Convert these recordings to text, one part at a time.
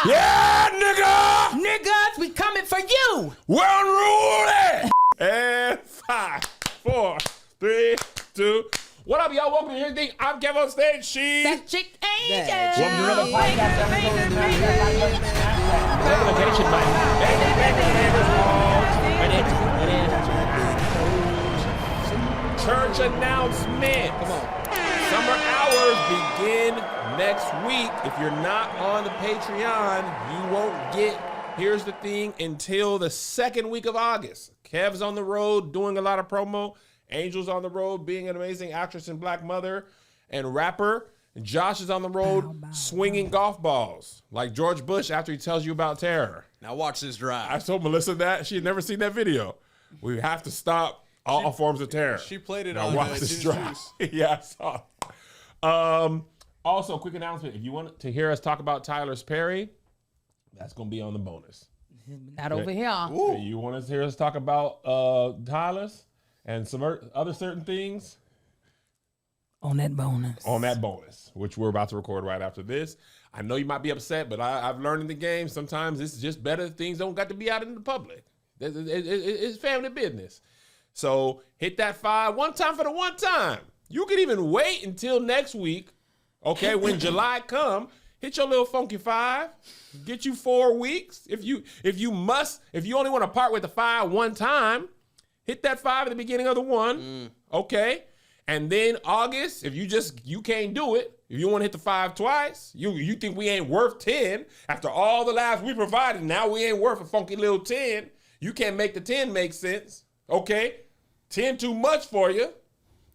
Yeah, nigga! Niggas, we coming for you. We're unruly! And 5, 4, 3, 2. What up, y'all? Welcome to Everything. I'm Kevin on stage. She. That chick Angel. Welcome to another podcast episode. Notification button. Church announcement. Come on. Summer hours begin next week. If you're not on the Patreon, you won't get, here's the thing, until the second week of August. Kev's on the road doing a lot of promo. Angel's on the road being an amazing actress and black mother and rapper. And Josh is on the road swinging golf balls like George Bush after he tells you about terror. Now watch this drive. I told Melissa that. She had never seen that video. We have to stop all forms of terror. She played it now on watch this drive. Yeah, I saw. Also, quick announcement. If you want to hear us talk about Tyler Perry, that's going to be on the bonus. Not over here. Ooh. You want to hear us talk about Tyler's and some other certain things? On that bonus. On that bonus, which we're about to record right after this. I know you might be upset, but I've learned in the game, sometimes it's just better. Things don't got to be out in the public. It's family business. So hit that 5 one time for the one time. You can even wait until next week, okay, when July come. Hit your little funky 5. Get you 4 weeks. If you only want to part with the 5 one time, hit that 5 at the beginning of the one, okay? And then August, if you can't do it, if you want to hit the 5 twice, you think we ain't worth 10, after all the laughs we provided, now we ain't worth a funky little 10. You can't make the 10 make sense, okay? 10 too much for you.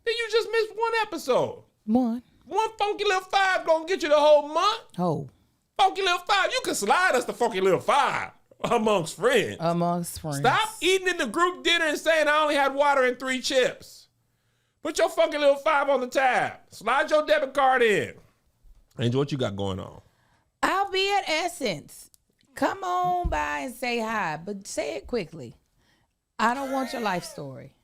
Then you just missed one episode. One funky little 5 gonna get you the whole month. Oh. Funky little 5. You can slide us the funky little 5 amongst friends. Stop eating in the group dinner and saying I only had water and 3 chips. Put your funky little 5 on the tab. Slide your debit card in. Angel, what you got going on? I'll be at Essence. Come on by and say hi, but say it quickly. I don't want your life story.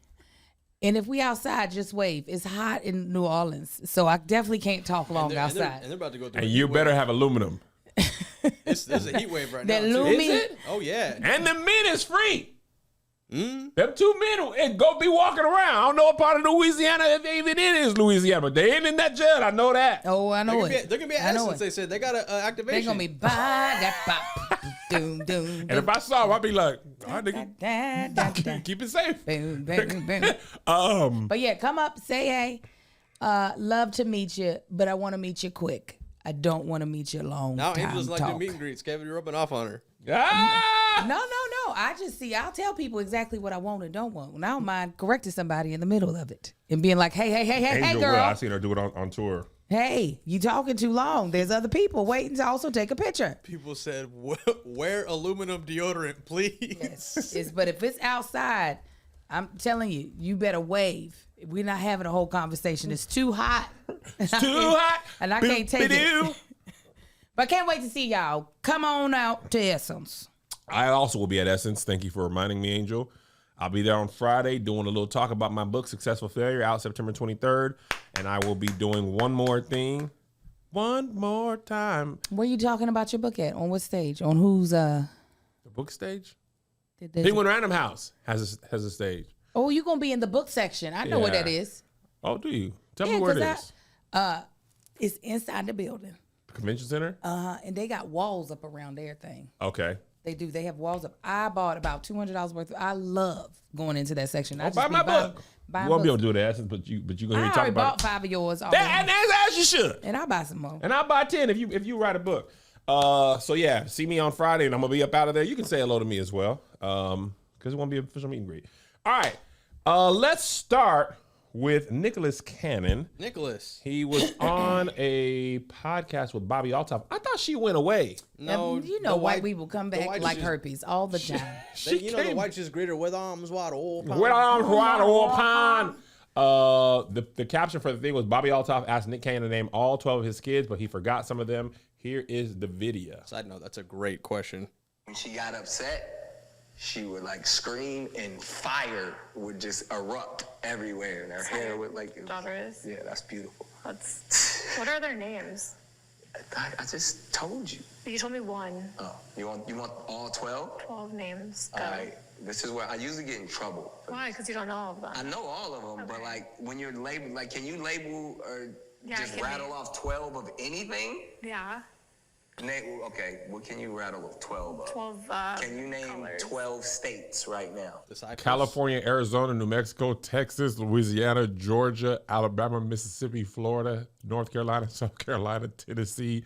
And if we outside, just wave. It's hot in New Orleans, so I definitely can't talk long outside. And they're about to go through And you better have aluminum. There's a heat wave right now. That Too. Lumi. Is it? Oh, yeah. And the men is free. Them 2 men and go be walking around. I don't know what part of Louisiana if they even in is Louisiana, but they ain't in that jail. I know that. Oh, I know it. They're going to be at Essence, they said. They got an activation. They're going to be by that pop. Doom, doom. And if I saw him, I'd be like, all right, nigga, Da. keep it safe. Boom, boom, boom. But yeah, come up, say hey. Love to meet you, but I want to meet you quick. I don't want to meet you long. Now time Angel's like talk. doing meet and greets. Kevin, you're rubbing off on her. Ah! No. I'll tell people exactly what I want and don't want. And I don't mind correcting somebody in the middle of it and being like, hey, Angel girl. will. I seen her do it on tour. Hey, you talking too long. There's other people waiting to also take a picture. People said, wear aluminum deodorant, please. Yes, but if it's outside, I'm telling you, you better wave. We're not having a whole conversation. It's too hot. It's too hot. And I can't take it. But I can't wait to see y'all. Come on out to Essence. I also will be at Essence. Thank you for reminding me, Angel. I'll be there on Friday doing a little talk about my book, Successful Failure, out September 23rd. And I will be doing one more thing. One more time. Where you talking about your book at? On what stage? On whose The book stage? Penguin Random House has a stage. Oh, you're going to be in the book section. I know where that is. Oh, do you? Tell me where it is. It's inside the building. Convention Center? And they got walls up around everything. Okay. They do. They have walls up. I bought about $200 worth. I love going into that section. Buy my book. You won't be able to do it at Essence, but you gonna hear me talk about it. I already bought 5 of yours already. And as you should. And I'll buy some more. And I'll buy 10 if you write a book. So yeah, see me on Friday, and I'm gonna be up out of there. You can say hello to me as well, because it won't be an official meet and greet. All right, let's start with Nicholas Cannon. Nicholas. He was on a podcast with Bobby Altoff. I thought she went away. No, you know white people come back like herpes all the time. The whites just greeter with arms wide open. With arms wide open. The caption for the thing was Bobby Altoff asked Nick Cannon to name all 12 of his kids, but he forgot some of them. Here is the video. Side note, that's a great question. When she got upset, she would like scream and fire would just erupt everywhere, and her hair would like. Daughter is? Yeah, that's beautiful. What are their names? I just told you. You told me one. Oh, you want all 12? 12 names. All right. This is where I usually get in trouble. Why? Because you don't know all of them. I know all of them, but like when you're labeled, like can you label or just rattle off 12 of anything? Yeah. Okay, what can you rattle off 12 of? 12 Can you name colors. 12 states right now? California, Arizona, New Mexico, Texas, Louisiana, Georgia, Alabama, Mississippi, Florida, North Carolina, South Carolina, Tennessee,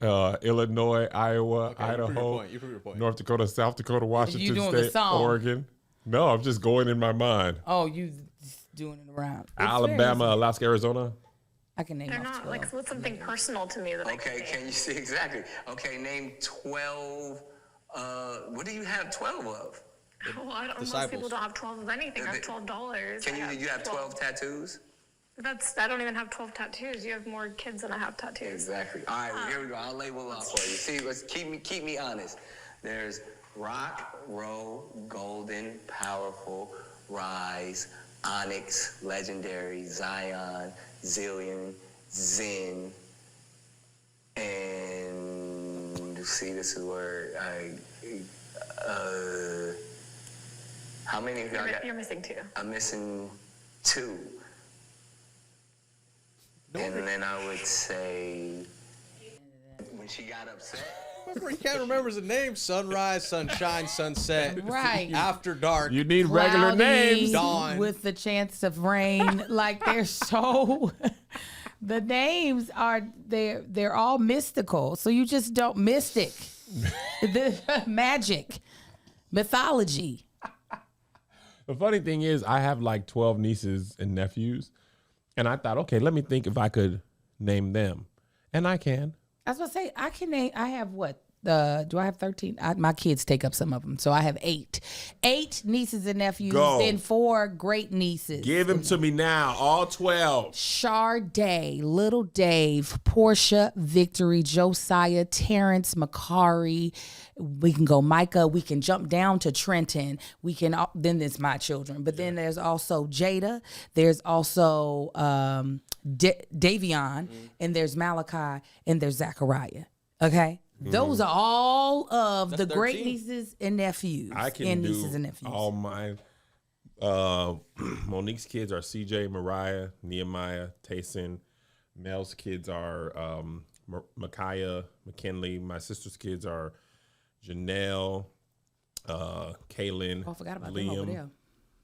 Illinois, Iowa, Idaho, You prove your point. North Dakota, South Dakota, Washington doing the State, song? Oregon. No, I'm just going in my mind. Oh, you just doing it around. It's Alabama, very easy. Alaska, Arizona. I can name They're off not 12. like what's something personal to me that I Okay, can can you see exactly? Okay, name 12. What do you have 12 of? Well, most Disciples. people don't have 12 of anything. I have $12. Did you have 12 tattoos? I don't even have 12 tattoos. You have more kids than I have tattoos. Exactly. All right, well, here we go. I'll label up for you. See, let's keep me honest. There's rock, roll, golden, powerful, rise, onyx, legendary, Zion, zillion, zen, and see, this is where how many of y'all got? You're missing 2. I'm missing 2. And then I would say when she got upset. You can't remember the name. Sunrise, sunshine, sunset. Right. After dark. You need regular Cloudy names. Dawn. with the chance of rain. Like they're so. The names are they're all mystical. So you just don't mystic, the magic, mythology. The funny thing is, I have like 12 nieces and nephews, and I thought, okay, let me think if I could name them, and I can. I was gonna say I can name. I have what? Do I have 13? My kids take up some of them, so I have 8. 8 nieces and nephews, Go. then 4 great nieces. Give them to me now, all 12. Sharday, Little Dave, Portia, Victory, Josiah, Terrence, Makari. We can go Micah. We can jump down to Trenton. We can then there's my children, but then there's also Jada. There's also Davion, and there's Malachi, and there's Zachariah. Okay. Those are all of the great 13. nieces and nephews. I can and do nieces and nephews. all mine. Monique's kids are CJ, Mariah, Nehemiah, Tayson. Mel's kids are Micaiah, McKinley. My sister's kids are Janelle, Kaylin, Oh, I forgot about them over Liam. there.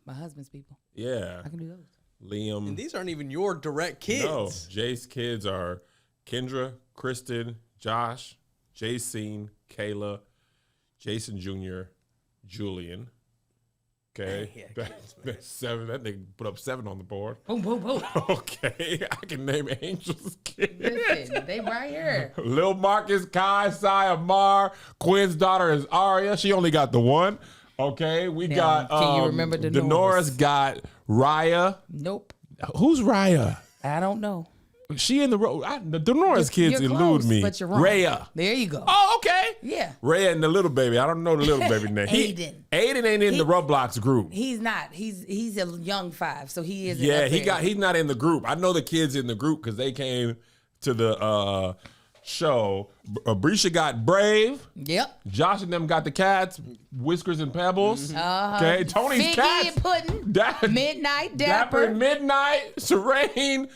My husband's people. Yeah, I can do those. Liam. And these aren't even your direct kids. No, Jay's kids are Kendra, Kristen, Josh, Jacene, Kayla, Jason Jr., Julian. Okay, that's 7. That nigga put up 7 on the board. Boom, boom, boom. Okay, I can name Angel's kids. Listen, they right here. Lil Marcus, Kai, Sai, Amar. Quinn's daughter is Aria. She only got the 1. Okay, we Now, got. can you remember Denoris? Denoris got Raya. Nope. Who's Raya? I don't know. She in the road. The Denoris kids You're elude close, me. but you're wrong. Raya. There you go. Oh, okay. Yeah. Raya and the little baby. I don't know the little baby name. Aiden. Aiden ain't in the Roblox group. He's not. He's a young 5, so he isn't. Yeah, up there. he's not in the group. I know the kids in the group because they came to the show. Brisha got Brave. Yep. Josh and them got the cats, Whiskers and Pebbles. Okay, Tony's Figgy cats. and Puddin'. Dapper Midnight Dapper. and Midnight. Serene.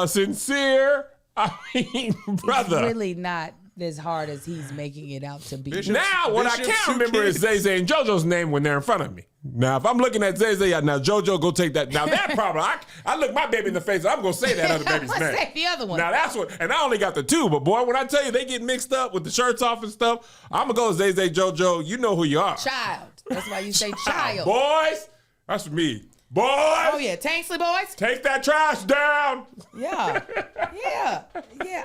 Sincere. I mean, brother. It's really not as hard as he's making it out to be. Now, what I Bishop's can't two remember is kids. Zay Zay and JoJo's name when they're in front of me. Now, if I'm looking at Zay Zay, now JoJo go take that. Now that problem, I look my baby in the face. I'm gonna say that other baby's Let's name. say the other one. Now that's what, and I only got the 2. But boy, when I tell you they get mixed up with the shirts off and stuff, I'm gonna go Zay Zay JoJo. You know who you are. Child. That's why you say child. Boys, that's for me. Boys, Oh yeah, Tanksley boys. take that trash down. Yeah.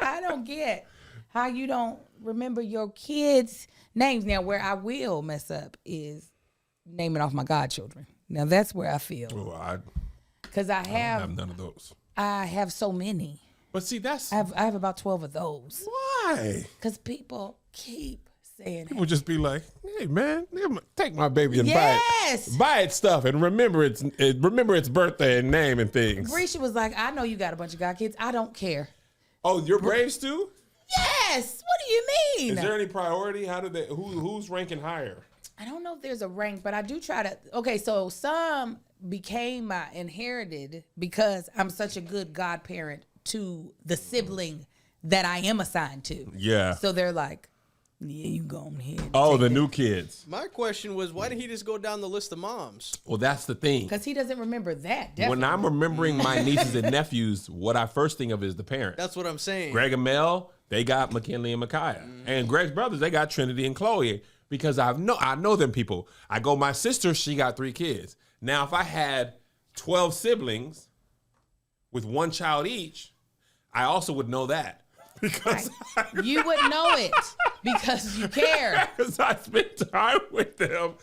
I don't get how you don't remember your kids' names. Now, where I will mess up is naming off my godchildren. Now that's where I feel Oh, I because I have have none of those. I have so many. But see, that's I have about 12 of those why because people keep saying, people just be like, "Hey, man, take my baby and Yes. buy it stuff, and remember its birthday and name and things." Brisha was like, I know you got a bunch of god kids. I don't care. Oh, you're Braves too? Yes. What do you mean? Is there any priority? How did they? Who's ranking higher? I don't know if there's a rank, but I do try to. Okay, so some became my inherited because I'm such a good godparent to the sibling that I am assigned to. Yeah. So they're like, yeah, you go on ahead. Oh, the new kids. My question was, why didn't he just go down the list of moms? Well, that's the thing. Because he doesn't remember that. Definitely. When I'm remembering my nieces and nephews, what I first think of is the parents. That's what I'm saying. Greg and Mel, they got McKinley and Micaiah. And Greg's brothers, they got Trinity and Chloe. Because I know them people. I go, my sister, she got 3 kids. Now, if I had 12 siblings with 1 child each, I also would know that. Because you would know it because you care. Because I spent time with them.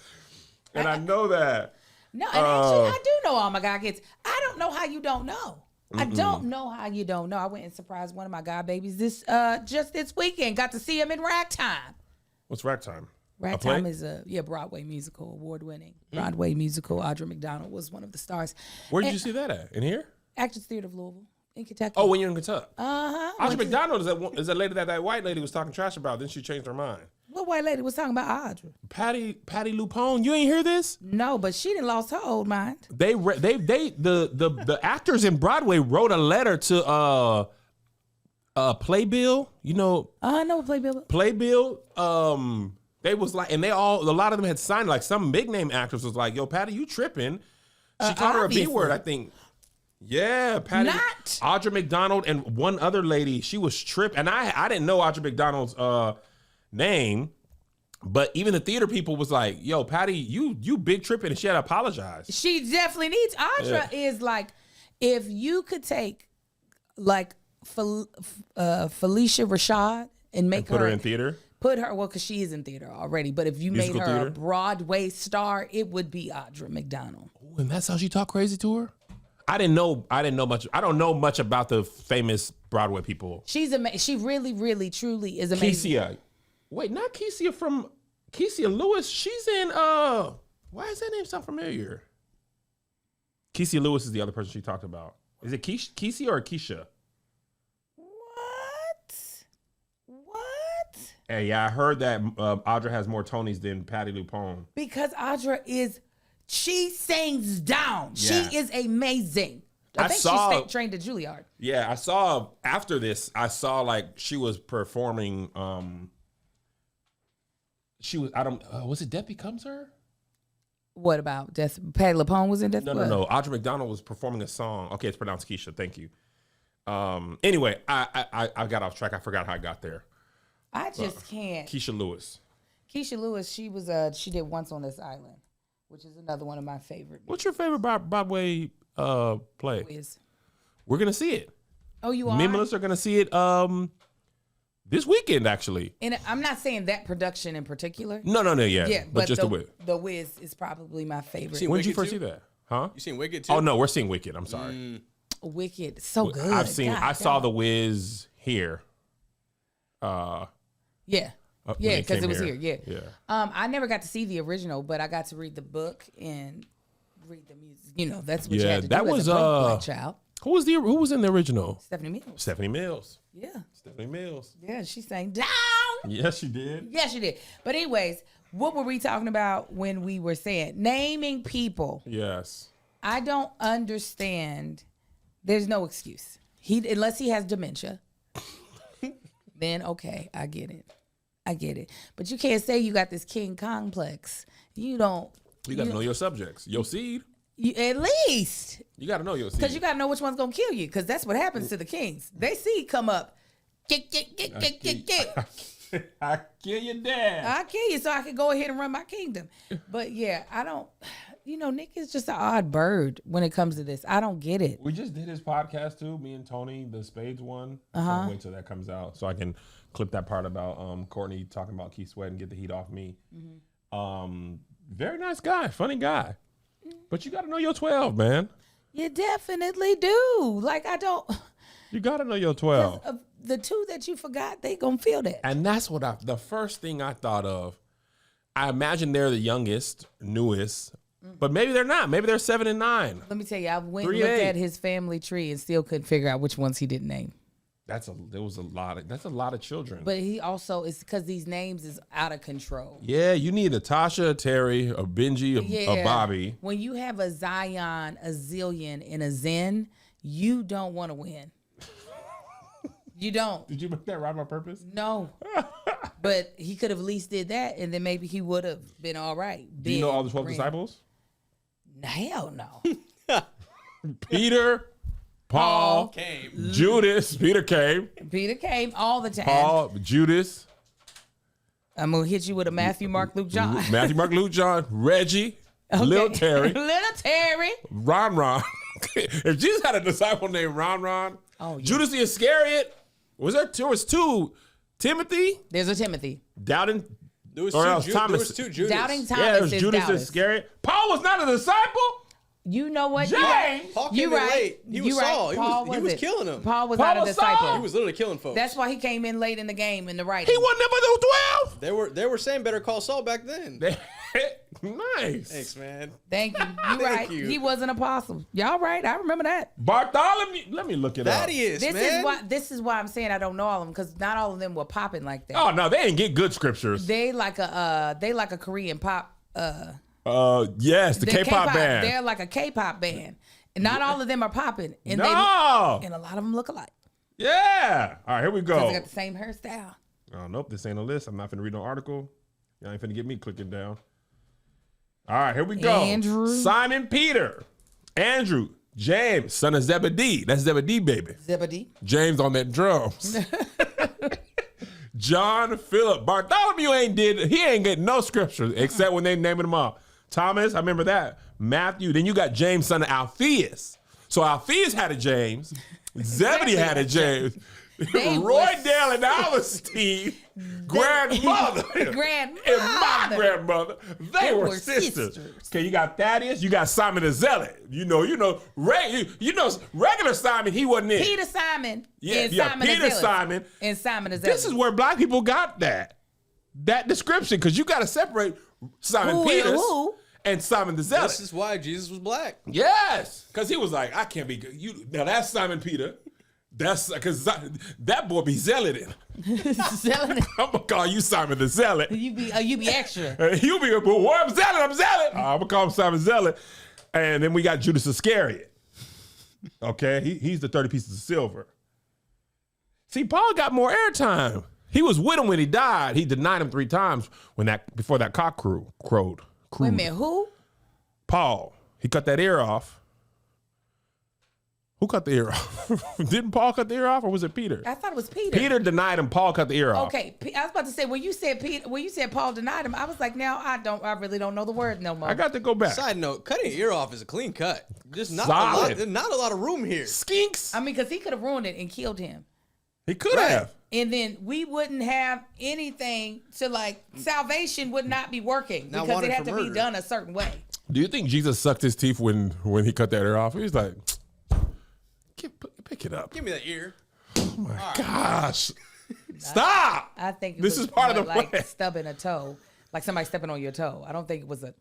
And I know that. No, and actually, I do know all my god kids. I don't know how you don't know. I don't know how you don't know. I went and surprised one of my god babies just this weekend. Got to see him in Ragtime. What's Ragtime? Ragtime is a Broadway musical, award-winning Broadway musical. Audra McDonald was one of the stars. Where did you see that at? In here? Actors Theater of Louisville in Kentucky. Oh, when you're in Kentucky. Uh-huh. Audra McDonald is that lady that white lady was talking trash about. Then she changed her mind. What white lady was talking about Audra? Patty Lupone. You ain't hear this? No, but she didn't lost her old mind. The actors in Broadway wrote a letter to Playbill. You know. I know what Playbill. Playbill. They was like, and a lot of them had signed. Like some big name actress was like, "Yo, Patty, you tripping?" She called her a B word, I think. Yeah, Patty. Not Audra McDonald and one other lady. She was tripping, and I didn't know Audra McDonald's name, but even the theater people was like, "Yo, Patty, you big tripping," and she had to apologize. She definitely needs. Audra is like, if you could take like Felicia Rashad and make Put her in theater. Put her, well, because she is in theater already, but if you Musical made her theater? a Broadway star, it would be Audra McDonald. Ooh, and that's how she talked crazy to her? I didn't know much. I don't know much about the famous Broadway people. She's amazing. She really, really, truly is amazing. Keisia. Wait, not Keisia from Keisia Lewis. She's in why does that name sound familiar? Keisia Lewis is the other person she talked about. Is it Keisia or Keisha? What? Hey, yeah, I heard that Audra has more Tonys than Patty Lupone. Because Audra she sings down. Yeah. She is amazing. I think she's trained at Juilliard. Yeah, I saw after this. I saw like she was performing. She was. I don't. Was it Death Becomes Her? What about Death? Patty LuPone was in Death? No. Audra McDonald was performing a song. Okay, it's pronounced Keisha. Thank you. Anyway, I got off track. I forgot how I got there. I just can't. Keisha Lewis. Keisha Lewis. She was. She did Once on This Island, which is another one of my favorite. What's your favorite Broadway play? Quiz. We're gonna see it. Oh, you are? Me and Melissa are gonna see it this weekend, actually. And I'm not saying that production in particular. No, yeah. Yeah, but just the Wiz. The Wiz is probably my favorite. See When did you Wicked first too? see that? Huh? You seen Wicked too? Oh no, we're seeing Wicked. I'm sorry. Wicked, so good. I saw the Wiz here. Yeah. when Yeah, because came it was here. Yeah. Yeah. I never got to see the original, but I got to read the book and read the music. You know, that's what you had to that do was as a black child. Who was in the original? Stephanie Mills. Stephanie Mills. Yeah. Stephanie Mills. Yeah, she sang down. Yes, she did. Yes, she did. But anyways, what were we talking about when we were saying naming people? Yes. I don't understand. There's no excuse. Unless he has dementia. Then okay, I get it. But you can't say you got this king complex. You don't. You got to know your subjects, your seed. At least. You got to know your seed. Because you got to know which one's going to kill you. Because that's what happens to the kings. They see come up. Get. I kill your dad. I kill you so I can go ahead and run my kingdom. But yeah, I don't. Nick is just an odd bird when it comes to this. I don't get it. We just did his podcast too, me and Tony, the Spades one. Can't wait till that comes out so I can clip that part about Courtney talking about Keith Sweat and get the heat off me. Very nice guy, funny guy. But you got to know your 12, man. You definitely do. Like, I don't. You got to know your 12. The two that you forgot, they going to feel that. And that's what the first thing I thought of. I imagine they're the youngest, newest, but maybe they're not. Maybe they're 7 and 9. Let me tell you, I went and 3 looked and 8. at his family tree and still couldn't figure out which ones he didn't name. That's a lot of children. But he also is because these names is out of control. Yeah, you need a Tasha, a Terry, a Benji, a Bobby. When you have a Zion, a Zillion, and a Zen, you don't want to win. You don't. Did you make that rhyme on purpose? No. But he could have at least did that, and then maybe he would have been all right. Do you know all the 12 disciples? Hell no. Peter, Paul Came. Judas. Peter came. Peter came all the time. Paul, Judas. I'm going to hit you with a Matthew, Mark, Luke, John. Matthew, Mark, Luke, John, Reggie, Okay. Lil Terry, Little Terry. Ron. If Jesus had a disciple named Ron, Oh, yeah. Judas the Iscariot, there was two. Timothy, There's a Timothy. Doubting, There was or two else Judas. Thomas. There was two Judas. Doubting Thomas Yeah, it was is Judas the Doubters. Iscariot. Paul was not a disciple. You know what? James. Paul You came in right. late. He was You right. Saul. Paul He was it. killing him. Paul was Paul not a was disciple. Saul? He was literally killing folks. That's why he came in late in the game in the writing. He wasn't number 12. They were saying better call Saul back then. Nice. Thanks, man. Thank you. You right. you. He was an apostle. Y'all right. I remember that. Bartholomew. Let me look it up. Thaddeus, This man. is why I'm saying I don't know all of them because not all of them were popping like that. Oh no, they ain't get good scriptures. They like a Korean pop. Yes, the K-pop band. They're like a K-pop band, and not all of them are popping. And No. and a lot of them look alike. Yeah. All right, here we Because go. they got the same hairstyle. Oh, nope, this ain't a list. I'm not finna read no article. Y'all ain't finna get me clicking down. All right, here we go. Andrew. Simon Peter. Andrew. James, son of Zebedee. That's Zebedee, baby. Zebedee. James on that drums. John, Philip. Bartholomew ain't getting no scripture except when they naming them off. Thomas, I remember that. Matthew. Then you got James, son of Alphaeus. So Alphaeus had a James. Zebedee had a James. They Roy was- Dale and Alice grandmother. Grandmother. And my grandmother. They were sisters. sisters. Okay, you got Thaddeus, you got Simon the Zealot. You know, regular Simon, he wasn't in. Peter Simon. Yeah, and yeah, Simon Peter the Zealot. Simon. And Simon the This is Zealot. where black people got that description, because you got to separate Simon Who and Peters who? and Simon the Zealot. This is why Jesus was black. Yes, because he was like, I can't be good. Now that's Simon Peter. That's because that boy be zealoting. Zealot. I'm gonna call you Simon the Zealot. You be extra. He'll be, boy, I'm zealot. I'm gonna call him Simon Zealot. And then we got Judas Iscariot. Okay, he's the 30 pieces of silver. See, Paul got more airtime. He was with him when he died. He denied him 3 times before that cock crowed. Wait a minute, who? Paul. He cut that ear off. Who cut the ear off? Didn't Paul cut the ear off, or was it Peter? I thought it was Peter. Peter denied him. Paul cut the ear off. Okay, I was about to say when you said Paul denied him, I was like, now I really don't know the word no more. I got to go back. Side note: cutting an ear off is a clean cut. Just not Solid. not a lot of room here. Skinks. I mean, because he could have ruined it and killed him, He could Right. have. and then we wouldn't have anything to like. Salvation would not be working Not because wanted it had for to be murder. done a certain way. Do you think Jesus sucked his teeth when he cut that ear off? He was like, pick it up. Give me that ear. Oh my gosh. Stop. I think it This was is part of the more like plan. stubbing a toe, like somebody stepping on your toe. I don't think it was a.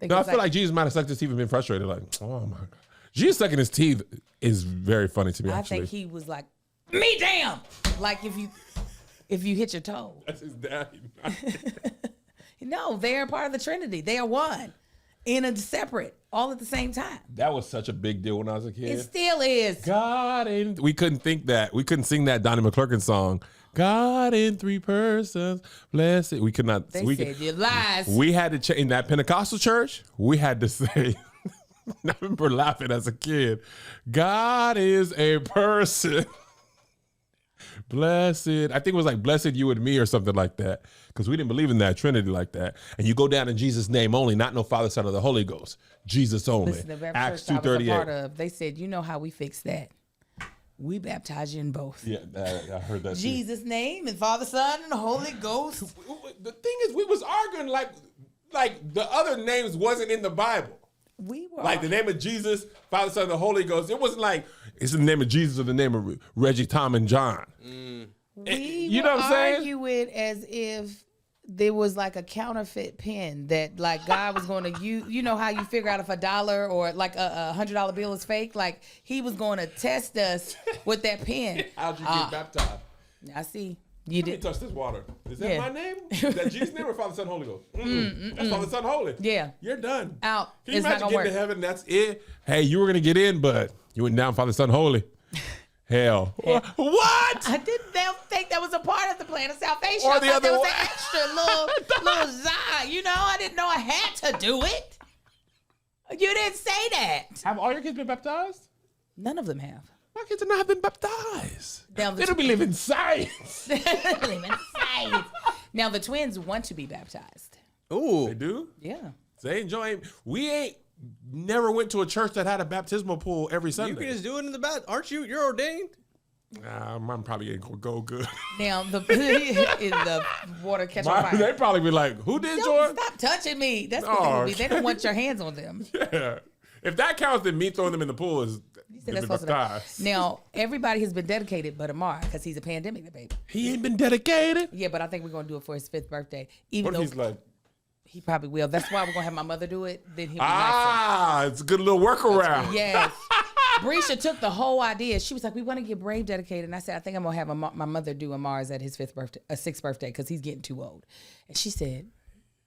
No, I feel like Jesus might have sucked his teeth and been frustrated. Like, oh my God. Jesus sucking his teeth is very funny to me, I actually. think he was like, me damn, like if you hit your toe. That's his daddy. No, they're part of the Trinity. They are one, in a separate, all at the same time. That was such a big deal when I was a kid. It still is. God in, we couldn't think that. We couldn't sing that Donnie McClurkin song. God in 3 persons, blessed. We could not. They we said you lies. We had to change in that Pentecostal church. We had to say. I remember laughing as a kid. God is a person. Blessed. I think it was like blessed you and me or something like that. Because we didn't believe in that Trinity like that. And you go down in Jesus' name only, not no Father, Son, or the Holy Ghost. Jesus only. Listen, the very Acts church I was a part 2:38. of, they said, you know how we fix that? We baptize you in both. Yeah, I heard that. too. Jesus' name and Father, Son, and the Holy Ghost. The thing is, we was arguing like the other names wasn't in the Bible. We were Like the name of Jesus, Father, Son, and the Holy Ghost. It wasn't like it's in the name of Jesus or the name of Reggie, Tom, and John. we you were know what I'm saying? arguing as if there was like a counterfeit pen that like God was going to use. You know how you figure out if $1 or like a $100 bill is fake? Like he was going to test us with that pen. How'd you get baptized? I see. You Let me did. touch this water. Is that Yeah. my name? Is that Jesus' name or Father, Son, Holy Ghost? That's Father, Son, Holy. Yeah. You're done. Out. Can you It's not imagine gonna getting to work. heaven? That's it. Hey, you were going to get in, but you went down, Father, Son, Holy. Hell. What? I didn't think that was a part of the plan of salvation. Or I the thought other that was way. an extra little za. You know, I didn't know I had to do it. You didn't say that. Have all your kids been baptized? None of them have. My kids have not been baptized. Now They don't believe in science. Now the twins want to be baptized. Ooh. They do? Yeah. They enjoy. We ain't never went to a church that had a baptismal pool every You Sunday. can just do it in the bath. Aren't you? You're ordained. I'm probably ain't gonna go good. Now the in the water catch on fire. They probably be like, "Who did Don't Jordan?" stop touching me. That's Oh, what they would be. okay. They don't want your hands on them. Yeah. If that counts, then me throwing them in the pool is That's supposed to baptized. be. Now everybody has been dedicated, but Amar, because he's a pandemic baby. He ain't been dedicated. Yeah, but I think we're gonna do it for his 5th birthday. Even What though if he's like, he probably will. That's why we're gonna have my mother do it. Then he'll be nicer. it's a good little workaround. Yes. Brisha took the whole idea. She was like, "We want to get Brave dedicated," and I said, "I think I'm gonna have my mother do Amar's at his 6th birthday, because he's getting too old." And she said,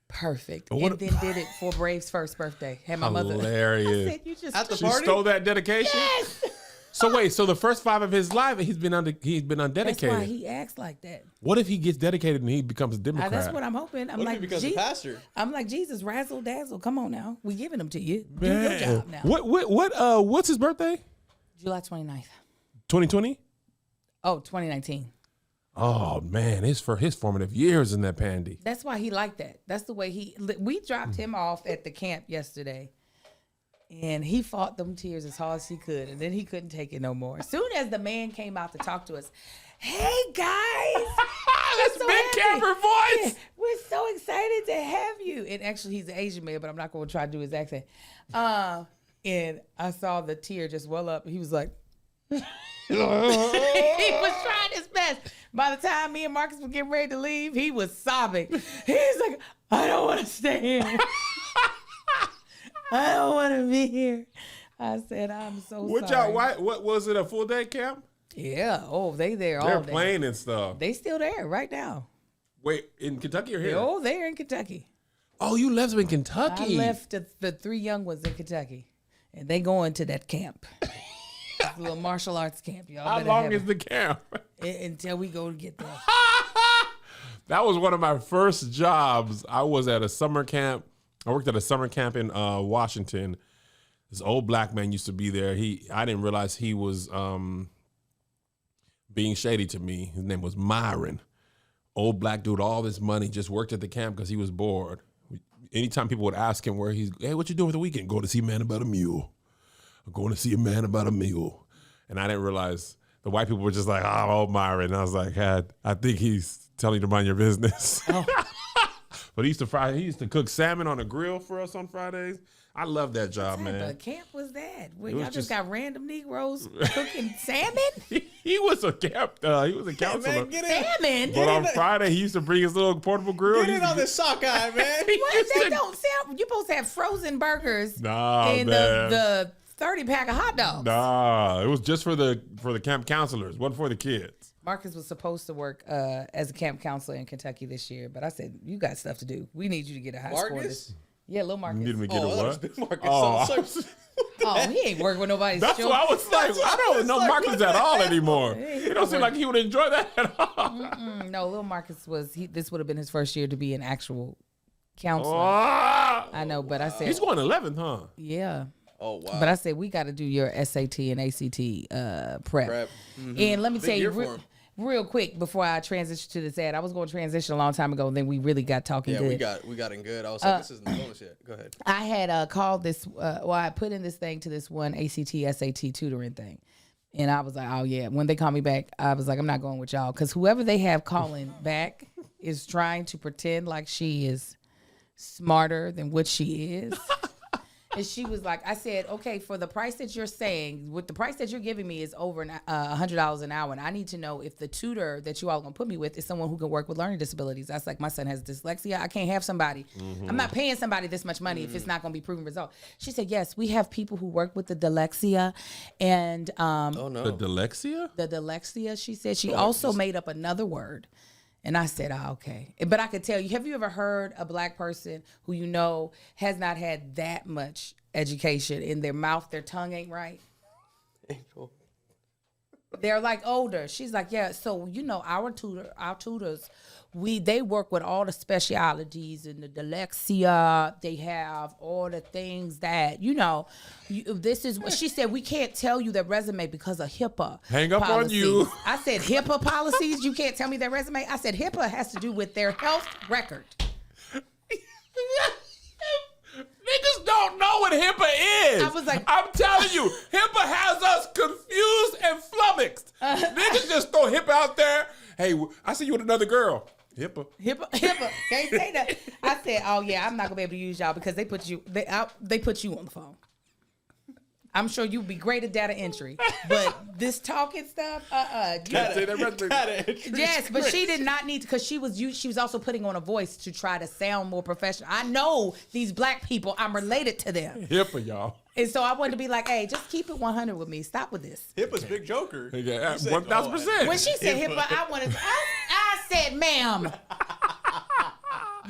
"Perfect," What- and then did it for Brave's 1st birthday. Had my mother. I Hilarious. said, "You just At the She party? stole that dedication. yes." So wait, so the first 5 of his life, he's been That's undedicated. why he acts like that. What if he gets dedicated and he becomes a Democrat? That's what I'm hoping. I'm What if like, he becomes a pastor? I'm like, Jesus, razzle dazzle. Come on now, we giving them to you. Do Man. your job now. What's his birthday? July 29th. 2020. Oh, 2019. Oh man, his formative years in that pandy. That's why he liked that. That's the way we dropped him off at the camp yesterday. And he fought them tears as hard as he could. And then he couldn't take it no more. As soon as the man came out to talk to us, "Hey, guys." That's so big happy. camper voice. Yeah, we're so excited to have you. And actually, he's an Asian man, but I'm not going to try to do his accent. And I saw the tear just well up. He was like, he was trying his best. By the time me and Marcus were getting ready to leave, he was sobbing. He's like, "I don't want to stay here. I don't want to be here." I said, "I'm so sorry." What was it? A full day camp? Yeah. Oh, they there They're all day. playing and stuff. They still there right now. Wait, in Kentucky or here? Oh, they're in Kentucky. Oh, you left them in I Kentucky. left the 3 young ones in Kentucky, and they going to that camp. It's a little martial arts camp, y'all. How better long have is it the camp? until we go to get there? That was one of my first jobs. I was at a summer camp. I worked at a summer camp in Washington. This old black man used to be there. I didn't realize he was being shady to me. His name was Myron. Old black dude, all this money, just worked at the camp because he was bored. Anytime people would ask him hey, what you doing for the weekend? Go to see a man about a mule. I'm going to see a man about a mule. And I didn't realize the white people were just like, "Oh, Myron." And I was like, I think he's telling you to mind your business. Oh. But he used to cook salmon on a grill for us on Fridays. I love that job, What type man. of camp was that? Where It was y'all just just- got random Negroes cooking salmon? He was a counselor. Man, get in. Salmon? But on Friday, he used to bring his little portable grill. Get He in used to on this sockeye, man. What? used They to- don't sound. You're supposed to have frozen burgers Nah, in man. the 30-pack of hot dogs. Nah, it was just for the camp counselors, wasn't for the kids. Marcus was supposed to work as a camp counselor in Kentucky this year, but I said, "You got stuff to do. We need you to get a high score." Marcus? Yeah, little Marcus. You need me to get Oh, a that was what? Big Marcus. Oh, So- so- Oh, he ain't working with nobody's that's children. why I was like, I don't know like, Marcus what at the all hell? anymore. Hey, It don't seem like he would enjoy that at all. No, little Marcus this would have been his first year to be an actual counselor. Ah! I know, but I said, He's going 11th, huh? yeah. Oh, wow. But I said, we got to do your SAT and ACT prep. Prep. And let me Big tell you year for him. real quick before I transition to this ad, I was going to transition a long time ago, and then we really got talking Yeah, good. we got in good. I was like, this isn't the bonus yet. Go ahead. I had called this, I put in this thing to this one ACT, SAT tutoring thing. And I was like, oh, yeah. When they call me back, I was like, I'm not going with y'all. Because whoever they have calling back is trying to pretend like she is smarter than what she is. And she was like, I said, okay, for the price that you're saying, with the price that you're giving me is over $100 an hour. And I need to know if the tutor that you all going to put me with is someone who can work with learning disabilities. I was like, my son has dyslexia. I can't have somebody. I'm not paying somebody this much money if it's not going to be proven result. She said, yes, we have people who work with the dyslexia. And The dyslexia? the dyslexia, she said. She also made up another word. And I said, okay. But I could tell you, have you ever heard a black person who you know has not had that much education in their mouth, their tongue ain't right? They're like older. She's like, yeah, so you know, our tutors, they work with all the specialities and the dyslexia. They have all the things that, you know, this is what she said. We can't tell you their resume because of HIPAA. Hang up policies. on you. I said, HIPAA policies? You can't tell me their resume? I said, HIPAA has to do with their health record. Niggas don't know what HIPAA is. I was like, I'm telling you, HIPAA has us confused and flummoxed. Niggas just throw HIPAA out there. Hey, I see you with another girl. HIPAA. Can't say that. I said, oh yeah, I'm not gonna be able to use y'all because they put you on the phone. I'm sure you'd be great at data entry, but this talking stuff, Can't say that resume. Yes, but she did not need to, because she was also putting on a voice to try to sound more professional. I know these black people, I'm related to them. HIPAA, y'all. And so I wanted to be like, hey, just keep it 100 with me. Stop with this. HIPAA's big joker. Yeah, 1,000%. When she said HIPAA, I said, ma'am,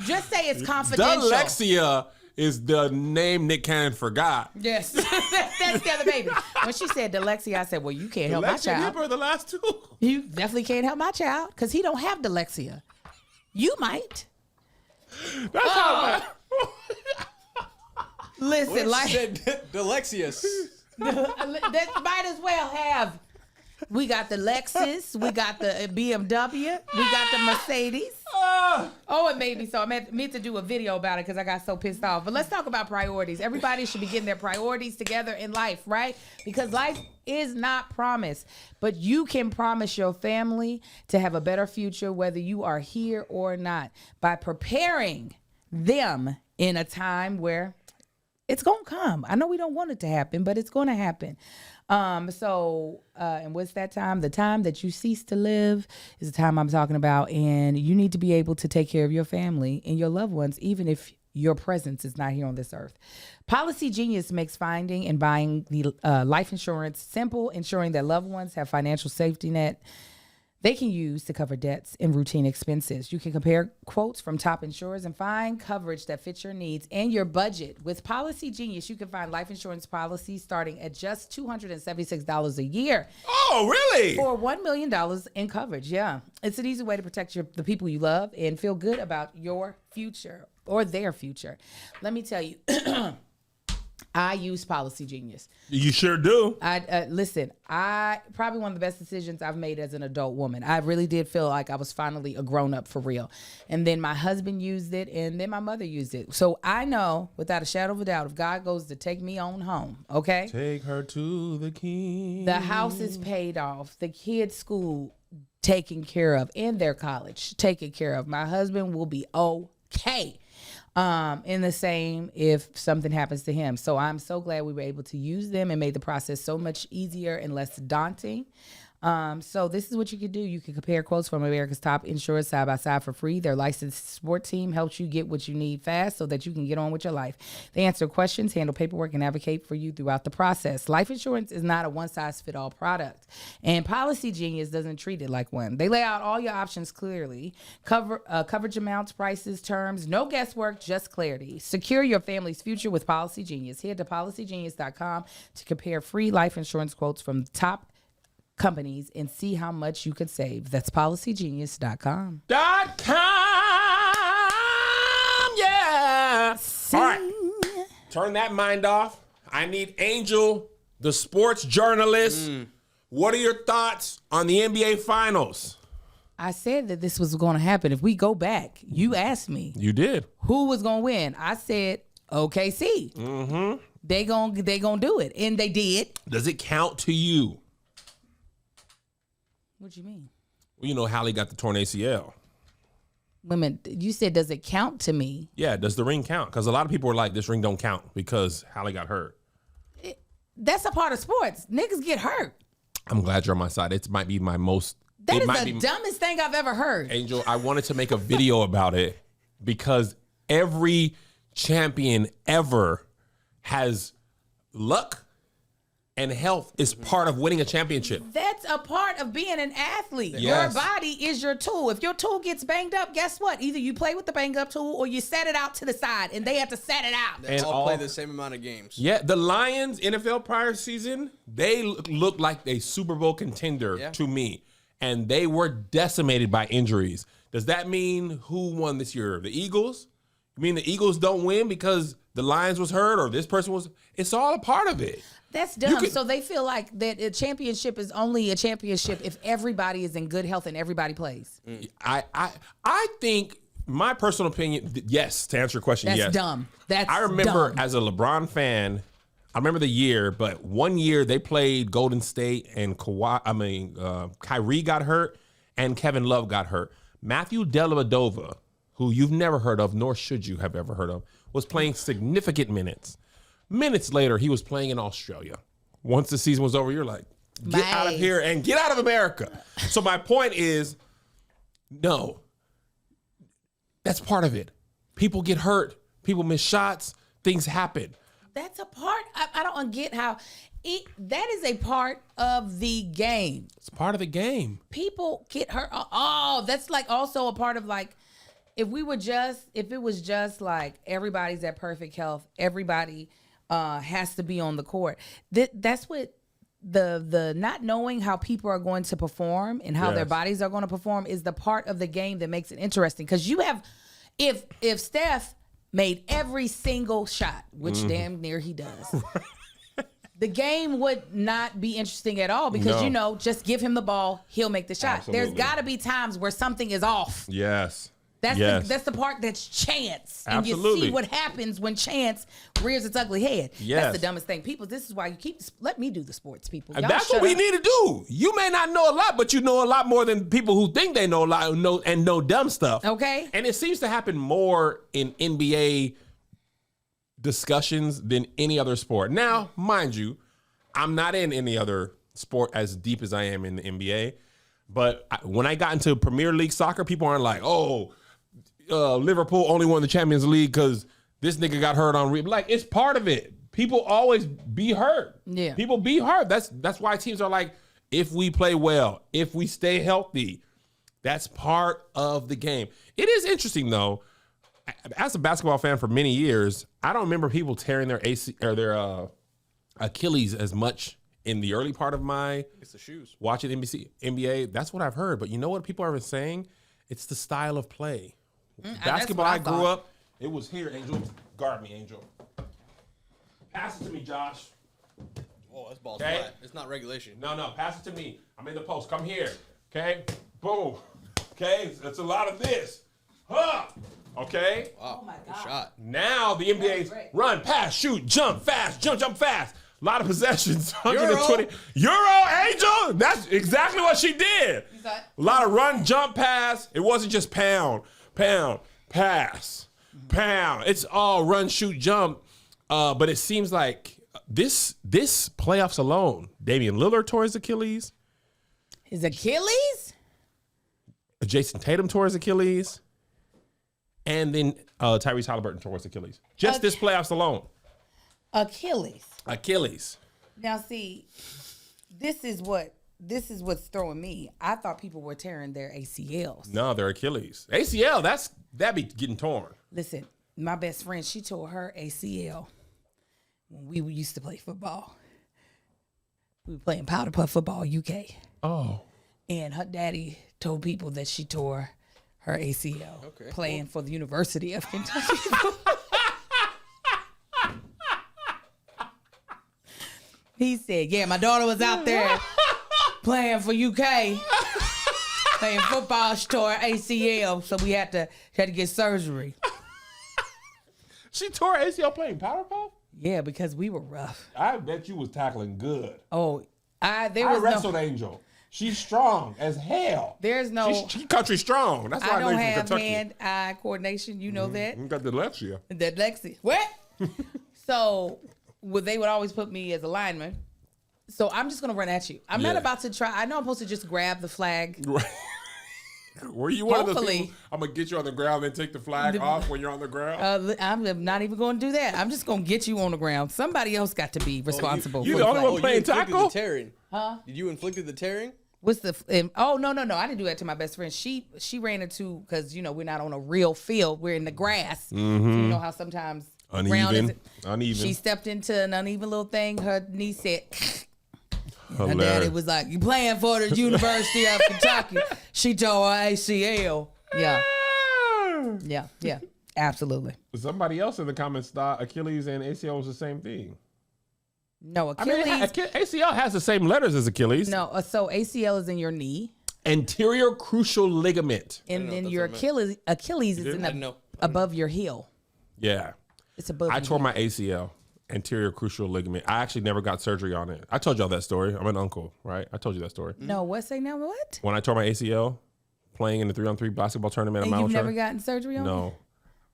just say it's confidential. Dyslexia is the name Nick Cannon forgot. Yes, that's the other baby. When she said dyslexia, I said, well, you can't help my Dyslexia and child. HIPAA are the last two. You definitely can't help my child because he don't have dyslexia. You might. That's how. Listen, like said Dylexius. that might as well have. We got the Lexus, we got the BMW, we got the Mercedes. Oh, it made me so. I meant to do a video about it because I got so pissed off. But let's talk about priorities. Everybody should be getting their priorities together in life, right? Because life is not promised. But you can promise your family to have a better future whether you are here or not by preparing them in a time where it's going to come. I know we don't want it to happen, but it's going to happen. And what's that time? The time that you cease to live is the time I'm talking about. And you need to be able to take care of your family and your loved ones, even if your presence is not here on this earth. Policy Genius makes finding and buying the life insurance simple, ensuring that loved ones have financial safety net they can use to cover debts and routine expenses. You can compare quotes from top insurers and find coverage that fits your needs and your budget. With Policy Genius, you can find life insurance policies starting at just $276 a year. Oh, really? For $1 million in coverage, yeah. It's an easy way to protect the people you love and feel good about your future or their future. Let me tell you, I use Policy Genius. You sure do. Listen, I probably one of the best decisions I've made as an adult woman. I really did feel like I was finally a grown up for real. And then my husband used it, and then my mother used it. So I know without a shadow of a doubt, if God goes to take me on home, okay? Take her to the king. The house is paid off. The kids' school taken care of, and their college taken care of. My husband will be okay. In the same if something happens to him. So I'm so glad we were able to use them and made the process so much easier and less daunting. So this is what you can do. You can compare quotes from America's top insurers side by side for free. Their licensed support team helps you get what you need fast so that you can get on with your life. They answer questions, handle paperwork, and advocate for you throughout the process. Life insurance is not a one-size-fit-all product, and Policy Genius doesn't treat it like one. They lay out all your options clearly, coverage amounts, prices, terms, no guesswork, just clarity. Secure your family's future with Policy Genius. Head to policygenius.com to compare free life insurance quotes from top companies and see how much you could save. That's policygenius.com. Yeah. All right. Turn that mind off. I need Angel, the sports journalist. What are your thoughts on the NBA Finals? I said that this was going to happen. If we go back, you asked me You did. who was going to win. I said OKC. Mm-hmm. They gonna do it, and they did. Does it count to you? What you mean? Well, you know, Hallie got the torn ACL. Women, you said, does it count to me? Yeah, does the ring count? Because a lot of people are like, this ring don't count because Halle got hurt. That's a part of sports. Niggas get hurt. I'm glad you're on my side. It might be my most. That is the dumbest thing I've ever heard. Angel, I wanted to make a video about it because every champion ever has luck and health is part of winning a championship. That's a part of being an athlete. Yes. Your body is your tool. If your tool gets banged up, guess what? Either you play with the banged up tool or you set it out to the side, and they have to set it out. They all play the same amount of games. Yeah, the Lions NFL prior season, they looked like a Super Bowl contender to me, and they were decimated by injuries. Does that mean who won this year? The Eagles? You mean the Eagles don't win because the Lions was hurt or this person was? It's all a part of it. That's dumb. So they feel like that a championship is only a championship if everybody is in good health and everybody plays. I think, my personal opinion, yes, to answer your question, That's yes. dumb. That's I remember dumb. as a LeBron fan, I remember the year, but one year they played Golden State and Kyrie got hurt and Kevin Love got hurt. Matthew Dellavedova, who you've never heard of, nor should you have ever heard of, was playing significant minutes. Minutes later, he was playing in Australia. Once the season was over, you're like, get out of here and get out of America. So my point is, no, that's part of it. People get hurt. People miss shots. Things happen. That's a part. I don't get how that is a part of the game. It's part of the game. People get hurt. Oh, that's like also a part of like, if it was just like everybody's at perfect health, everybody has to be on the court. That's what the not knowing how people are going to perform and how their bodies are going to perform is the part of the game that makes it interesting. Because you have, if Steph made every single shot, which damn near he does, the game would not be interesting at all because just give him the ball, he'll make the shot. Absolutely. There's got to be times where something is off. Yes. That's the part that's chance. And Absolutely. you see what happens when chance rears its ugly head. Yes. That's the dumbest thing. People, this is why you let me do the sports, people. And Y'all that's what we need to do. You may not know a lot, but you know a lot more than people who think they know a lot and know dumb stuff. Okay. And it seems to happen more in NBA discussions than any other sport. Now, mind you, I'm not in any other sport as deep as I am in the NBA. But when I got into Premier League soccer, people aren't like, Liverpool only won the Champions League because this nigga got hurt on. Like, it's part of it. People always be hurt. Yeah. People be hurt. That's why teams are like, if we play well, if we stay healthy, that's part of the game. It is interesting, though. As a basketball fan for many years, I don't remember people tearing their AC or their Achilles as much in the early part of my It's the shoes. watching NBA. That's what I've heard. But you know what people are saying? It's the style of play. Basketball, I grew up, it was here, Angel. Guard me, Angel. Pass it to me, Josh. Oh, that's balls Okay. flat. It's not regulation. No, pass it to me. I'm in the post. Come here. Okay? Boom. Okay? That's a lot of this. Huh. Okay? Wow. Oh my Good God. shot. Now the NBA's great. run, pass, shoot, jump fast, jump fast. A lot of possessions. 120. Euro, Angel? That's exactly what she did. A lot of run, jump, pass. It wasn't just pound, pass, pound. It's all run, shoot, jump. But it seems like this playoffs alone, Damian Lillard tore his Achilles. His Achilles? Jason Tatum tore his Achilles. And then Tyrese Halliburton tore his Achilles. Just this playoffs alone. Achilles. Now see, this is what's throwing me. I thought people were tearing their ACLs. No, they're Achilles. ACL, that be getting torn. Listen, my best friend, she tore her ACL when we used to play football. We were playing powder puff football, UK. Oh. And her daddy told people that she tore her ACL playing for the University of Kentucky. He said, yeah, my daughter was out there playing for UK, playing football. She tore her ACL, so we had to get surgery. She tore ACL playing powder puff? Yeah, because we were rough. I bet you was tackling good. Oh, I wrestled Angel. She's strong as hell. There's no. She's country strong. That's why I don't know she's from have Kentucky. hand-eye coordination. You know that. You got dyslexia. That Lexi. What? So, they would always put me as a lineman. So I'm just gonna run at you. I'm not about to try. I know I'm supposed to just grab the flag. Right. Were you one of those Hopefully. people, I'm going to get you on the ground and take the flag off when you're on the ground? I'm not even going to do that. I'm just going to get you on the ground. Somebody else got to be responsible. you for the the only flag. one playing you inflicted tackle? the tearing. Huh? You inflicted the tearing? What's the? Oh no! I didn't do that to my best friend. She ran into, because we're not on a real field. We're in the grass. So you know how sometimes the ground Uneven. She stepped into an uneven little thing. Her knee said. Her Hilarious. daddy was like, "You playing for the University of Kentucky?" She tore her ACL. Yeah, absolutely. Somebody else in the comments thought Achilles and ACL was the same thing. No, Achilles. ACL has the same letters as Achilles. No, so ACL is in your knee, Anterior crucial ligament. and then your Achilles is in I know. above your heel. Yeah. It's above. I your tore heel. my ACL, anterior crucial ligament. I actually never got surgery on it. I told y'all that story. I'm an uncle, right? I told you that story. No, what say now? What? When I tore my ACL playing in the 3-on-3 basketball tournament at And Mount you've never Charlotte. gotten surgery on it? No.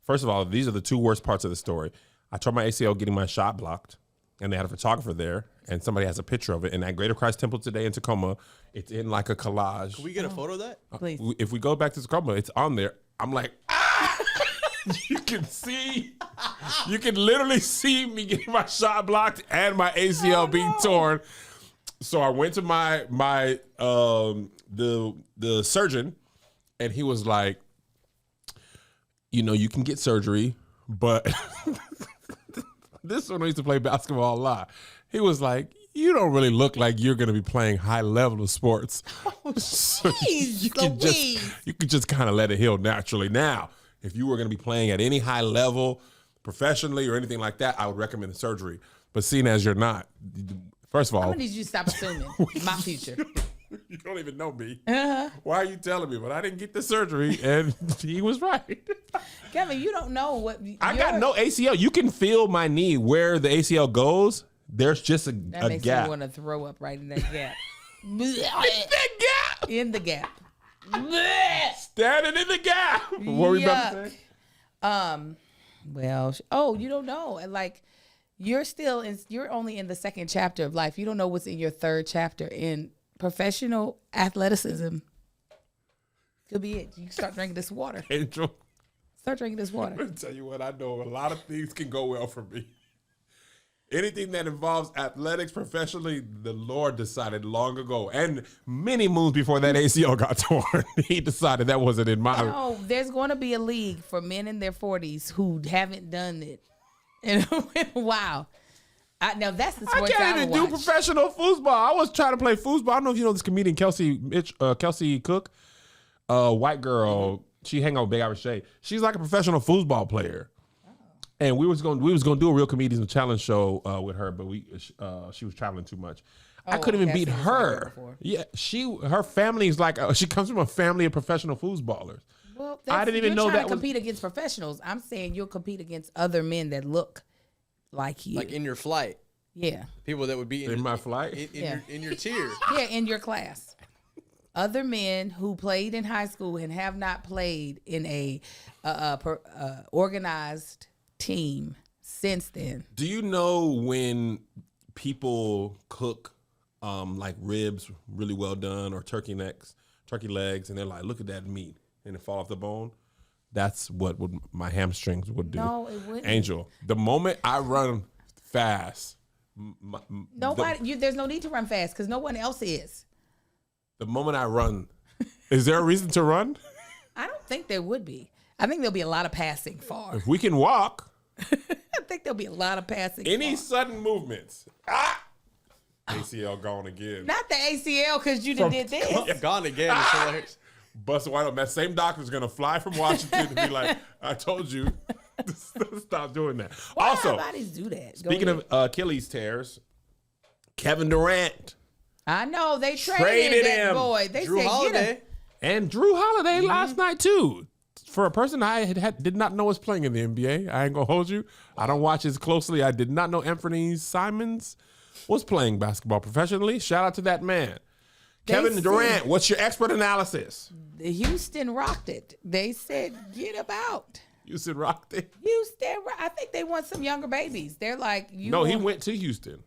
First of all, these are the two worst parts of the story. I tore my ACL getting my shot blocked, and they had a photographer there, and somebody has a picture of it. And at Greater Christ Temple today in Tacoma, it's in like a collage. Can we get a photo of that? Please. If we go back to Tacoma, it's on there. I'm like, ah! You can literally see me getting my shot blocked and my ACL being torn. So I went to the surgeon, and he was like, you can get surgery, but this one used to play basketball a lot. He was like, you don't really look like you're going to be playing high level of sports. So you can just kind of let it heal naturally. Now, if you were going to be playing at any high level professionally or anything like that, I would recommend the surgery. But seeing as you're not, first of all, I'm gonna need you to stop assuming my future. You don't even know me. Why are you telling me? But I didn't get the surgery, and he was right. Kevin, you don't know what. I got no ACL. You can feel my knee where the ACL goes. There's just a That makes gap. me want to throw up right in that gap. That gap. In the gap. Standing in the gap. What were you about to say? Well, you don't know. And like, you're only in the second chapter of life. You don't know what's in your third chapter in professional athleticism. Could be it. You start drinking this water. Angel, Start drinking this water. let me tell you what I know. A lot of things can go well for me. Anything that involves athletics professionally, the Lord decided long ago, and many moons before that ACL got torn, he decided that wasn't in my. No, there's going to be a league for men in their 40s who haven't done it in a while. Now that's the I sports can't even do watch. professional football. I was trying to play football. I don't know if you know this comedian Kelsey Cook, white girl. She hang out with Big Irish Shay. She's like a professional football player. And we was gonna do a Real Comedians Challenge show with her, but she was traveling too much. I couldn't even beat Cassie was like her her. before. Yeah, her family is like she comes from a family of professional footballers. Well, I didn't even know you're that trying to was. compete against professionals. I'm saying you'll compete against other men that look like you. Like in your flight, yeah, people that would be In my flight? in your tier. yeah, in your class. Other men who played in high school and have not played in a organized team since then. Do you know when people cook like ribs really well done or turkey legs, and they're like, look at that meat, and it fall off the bone? That's what my hamstrings would do. No, it wouldn't. Angel, the moment I run fast, There's no need to run fast because no one else is. the moment I run, is there a reason to run? I don't think there would be. I think there'll be a lot of passing far. If we can walk, I think there'll be a lot of passing. any far. sudden movements, ACL gone again. Not the ACL because you done did this. Gone again. It's hilarious. Bust wide open. That same doctor's gonna fly from Washington to be like, I told you, stop doing that. Why Also, bodies do that? Go speaking ahead. of Achilles tears, Kevin Durant I know they traded that him. boy. They Drew said Holiday. get him. and Drew Holiday last night too. For a person I did not know was playing in the NBA, I ain't gonna hold you. I don't watch as closely. I did not know Anthony Simons was playing basketball professionally. Shout out to that man. Kevin Durant, what's your expert analysis? Houston rocked it. They said, get him out. Houston rocked it. Houston, I think they want some younger babies. They're like, he went to Houston.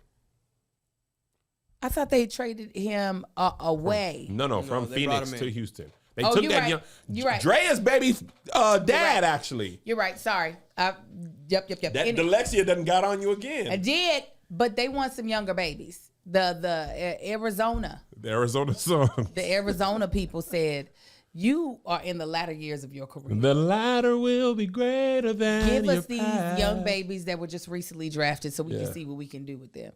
I thought they traded him away. No, from Phoenix to Houston. They took you're that right. young. You're right. Drea's baby's dad, actually. You're right. Sorry. Yep. That dyslexia done got on you again. I did, but they want some younger babies. The Arizona. The Arizona song. The Arizona people said, you are in the latter years of your career. The latter will be greater than Give your us these past. young babies that were just recently drafted so we can see what we can do with them.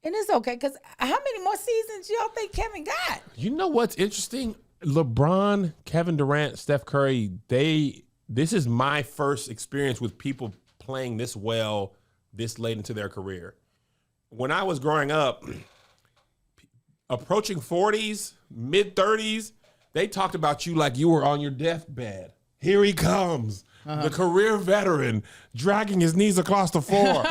And it's okay, because how many more seasons y'all think Kevin got? You know what's interesting? LeBron, Kevin Durant, Steph Curry, this is my first experience with people playing this well this late into their career. When I was growing up, approaching 40s, mid 30s, they talked about you like you were on your deathbed. Here he comes, the career veteran, dragging his knees across the floor,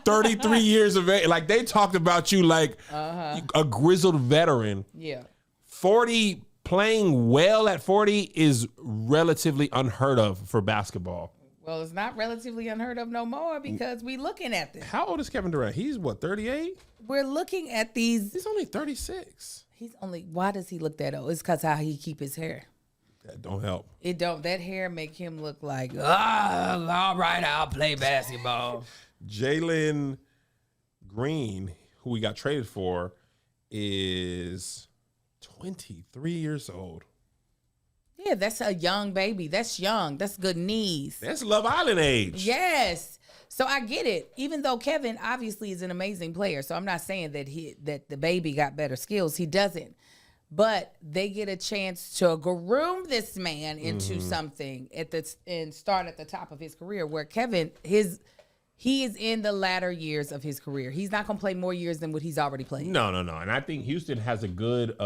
33 years of age. Like, they talked about you like a grizzled veteran. Yeah. 40, playing well at 40 is relatively unheard of for basketball. Well, it's not relatively unheard of no more because we looking at this. How old is Kevin Durant? He's what, 38? We're looking at these. He's only 36. Why does he look that old? It's because how he keep his hair. That don't help. That hair make him look like, all right, I'll play basketball. Jalen Green, who we got traded for, is 23 years old. Yeah, that's a young baby. That's young. That's good knees. That's Love Island age. Yes. So I get it. Even though Kevin obviously is an amazing player, so I'm not saying that the baby got better skills. He doesn't. But they get a chance to groom this man into something and start at the top of his career. Where Kevin, he is in the latter years of his career. He's not gonna play more years than what he's already played. No. And I think Houston has a good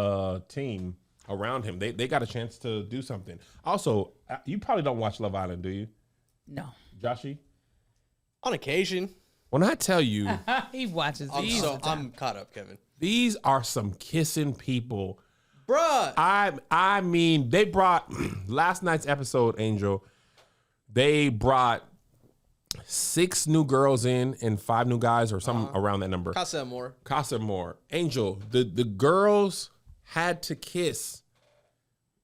team around him. They got a chance to do something. Also, you probably don't watch Love Island, do you? No. Joshy? On occasion. When I tell you, He watches these. I'm caught up, Kevin. these are some kissing people. Bruh. I mean, they brought last night's episode, Angel. They brought 6 new girls in and 5 new guys, or something around that number. Casa more. Angel, the girls had to kiss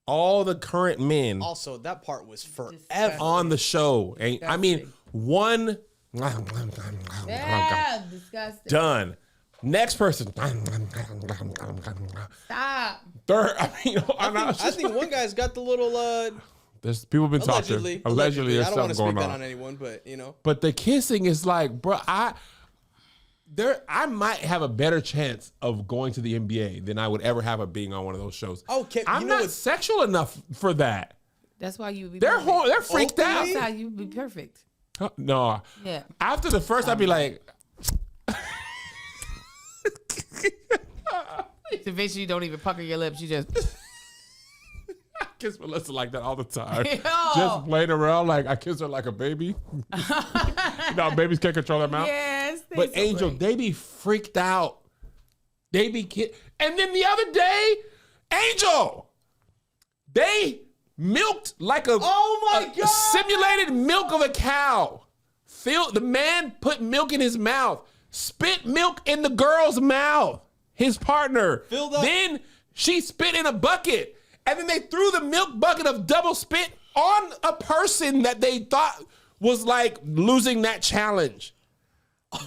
all the current men Also, that part was forever. on the show. And I mean, one Yeah, disgusting. done. Next person. Stop. Third. I mean, I think one guy's got the little there's people been allegedly. talking. Allegedly, there's I don't want something to speak going that on. on anyone, but you know. But the kissing is like, bro, I might have a better chance of going to the NBA than I would ever have of being on one of those shows. Okay, I'm you know not what's- sexual enough for that. That's why you would be They're perfect. they're freaked out. That's how you would be perfect. No. Yeah. After the first, I'd be like, Eventually, you don't even pucker your lips. You just. I kiss Melissa like that all the time. Yo. Just playing around like I kiss her like a baby. No, babies can't control their mouth. Yes. But Angel, they be freaked out. They be and then the other day, Angel, they milked like a simulated milk of a cow. The man put milk in his mouth, spit milk in the girl's mouth, his partner. Filled up. Then she spit in a bucket. And then they threw the milk bucket of double spit on a person that they thought was like losing that challenge.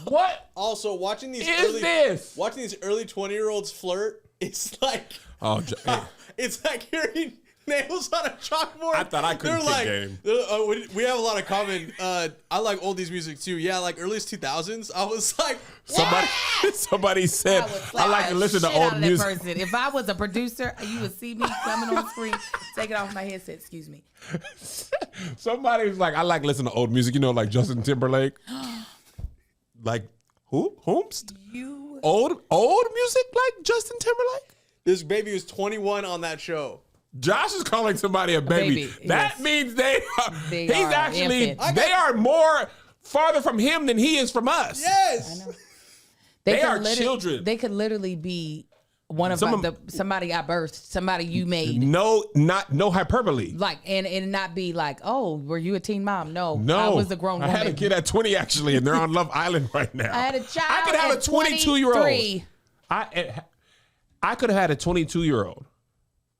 What? Also, watching these Is this? watching these early 20-year-olds flirt, it's like it's like hearing nails on a chalkboard. I thought I couldn't kick game. We have a lot of common. I like oldies music too. Yeah, like early 2000s. I was like, Somebody said, I like to listen to old music. Person. If I was a producer, you would see me coming on the screen, take it off my headset. Excuse me. Somebody was like, I like listening to old music, like Justin Timberlake. Like, who? Whomst? You. Old music like Justin Timberlake? this baby was 21 on that show. Josh is calling somebody a baby. That yes. means They he's are actually, infant. they are more farther from him than he is from us. Yes. I know. They could are children. They could literally be one of somebody I birthed, somebody you made. No hyperbole. Like and not be like, oh, were you a teen mom? No, No, I was a grown woman. I had a kid at 20 actually, and they're on Love Island right now. I had a child. I could have a 22-year-old. I could have had a 22-year-old.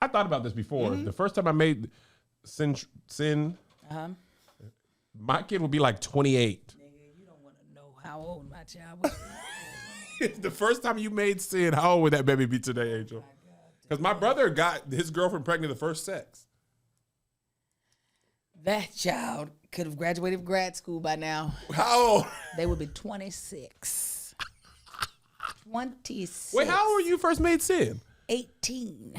I thought about this before. The first time I made sin, my kid would be like 28. Nigga, you don't want to know how old my child was. The first time you made sin, how old would that baby be today, Angel? Because my brother got his girlfriend pregnant the first sex. That child could have graduated from grad school by now. How old? They would be 26. 26. Wait, how old were you first made sin? 18.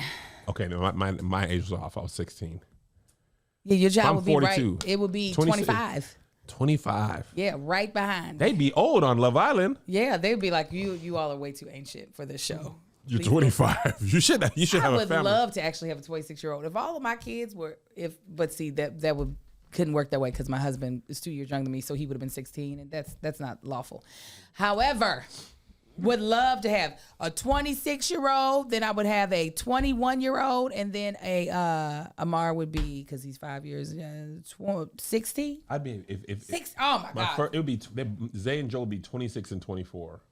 Okay, no, my age was off. I was 16. Yeah, your child I'm would be 42. right. It would be 26. 25. 25. Yeah, right behind. They'd be old on Love Island. Yeah, they'd be like, you all are way too ancient for this show. You're 25. You should have a family. I would love to actually have a 26-year-old. If all of my kids were, but see that couldn't work that way because my husband is 2 years younger than me, so he would have been 16, and that's not lawful. However, would love to have a 26-year-old, then I would have a 21-year-old, and then Amar would be, because he's 5 years, 60. I'd be if Six. Oh my God! It would be Zay and Joe would be 26 and 24.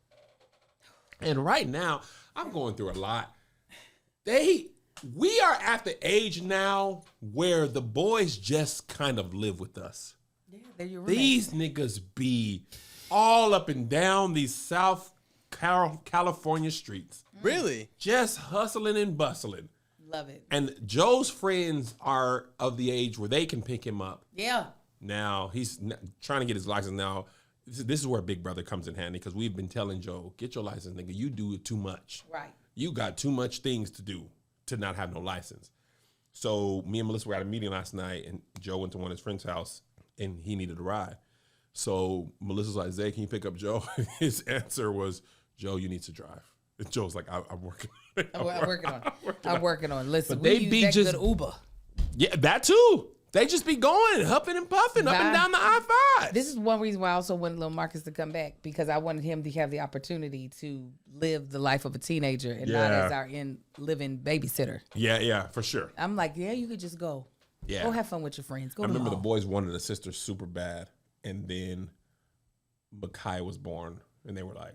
And right now, I'm going through a lot. We are at the age now where the boys just kind of live with us. Yeah, they're your roommates. These niggas be all up and down these South California streets. Really? Just hustling and bustling. Love it. And Joe's friends are of the age where they can pick him up. Yeah. Now, he's trying to get his license now. This is where Big Brother comes in handy because we've been telling Joe, get your license, nigga. You do it too much. Right. You got too much things to do to not have no license. So me and Melissa were at a meeting last night, and Joe went to one of his friend's house, and he needed a ride. So Melissa's like, Zay, can you pick up Joe? His answer was, Joe, you need to drive. And Joe's like, I'm working on it. I'm working on it. Listen, but we they use be that just good Uber. Yeah, that too. They just be going, huffing and puffing up and down the I-5. This is one reason why I also wanted Lil Marcus to come back, because I wanted him to have the opportunity to live the life of a teenager and not as our living babysitter. Yeah, for sure. I'm like, yeah, you could just go. Yeah. Go have fun with your friends. Go I to remember the the mall. boys wanted a sister super bad, and then Makai was born, and they were like,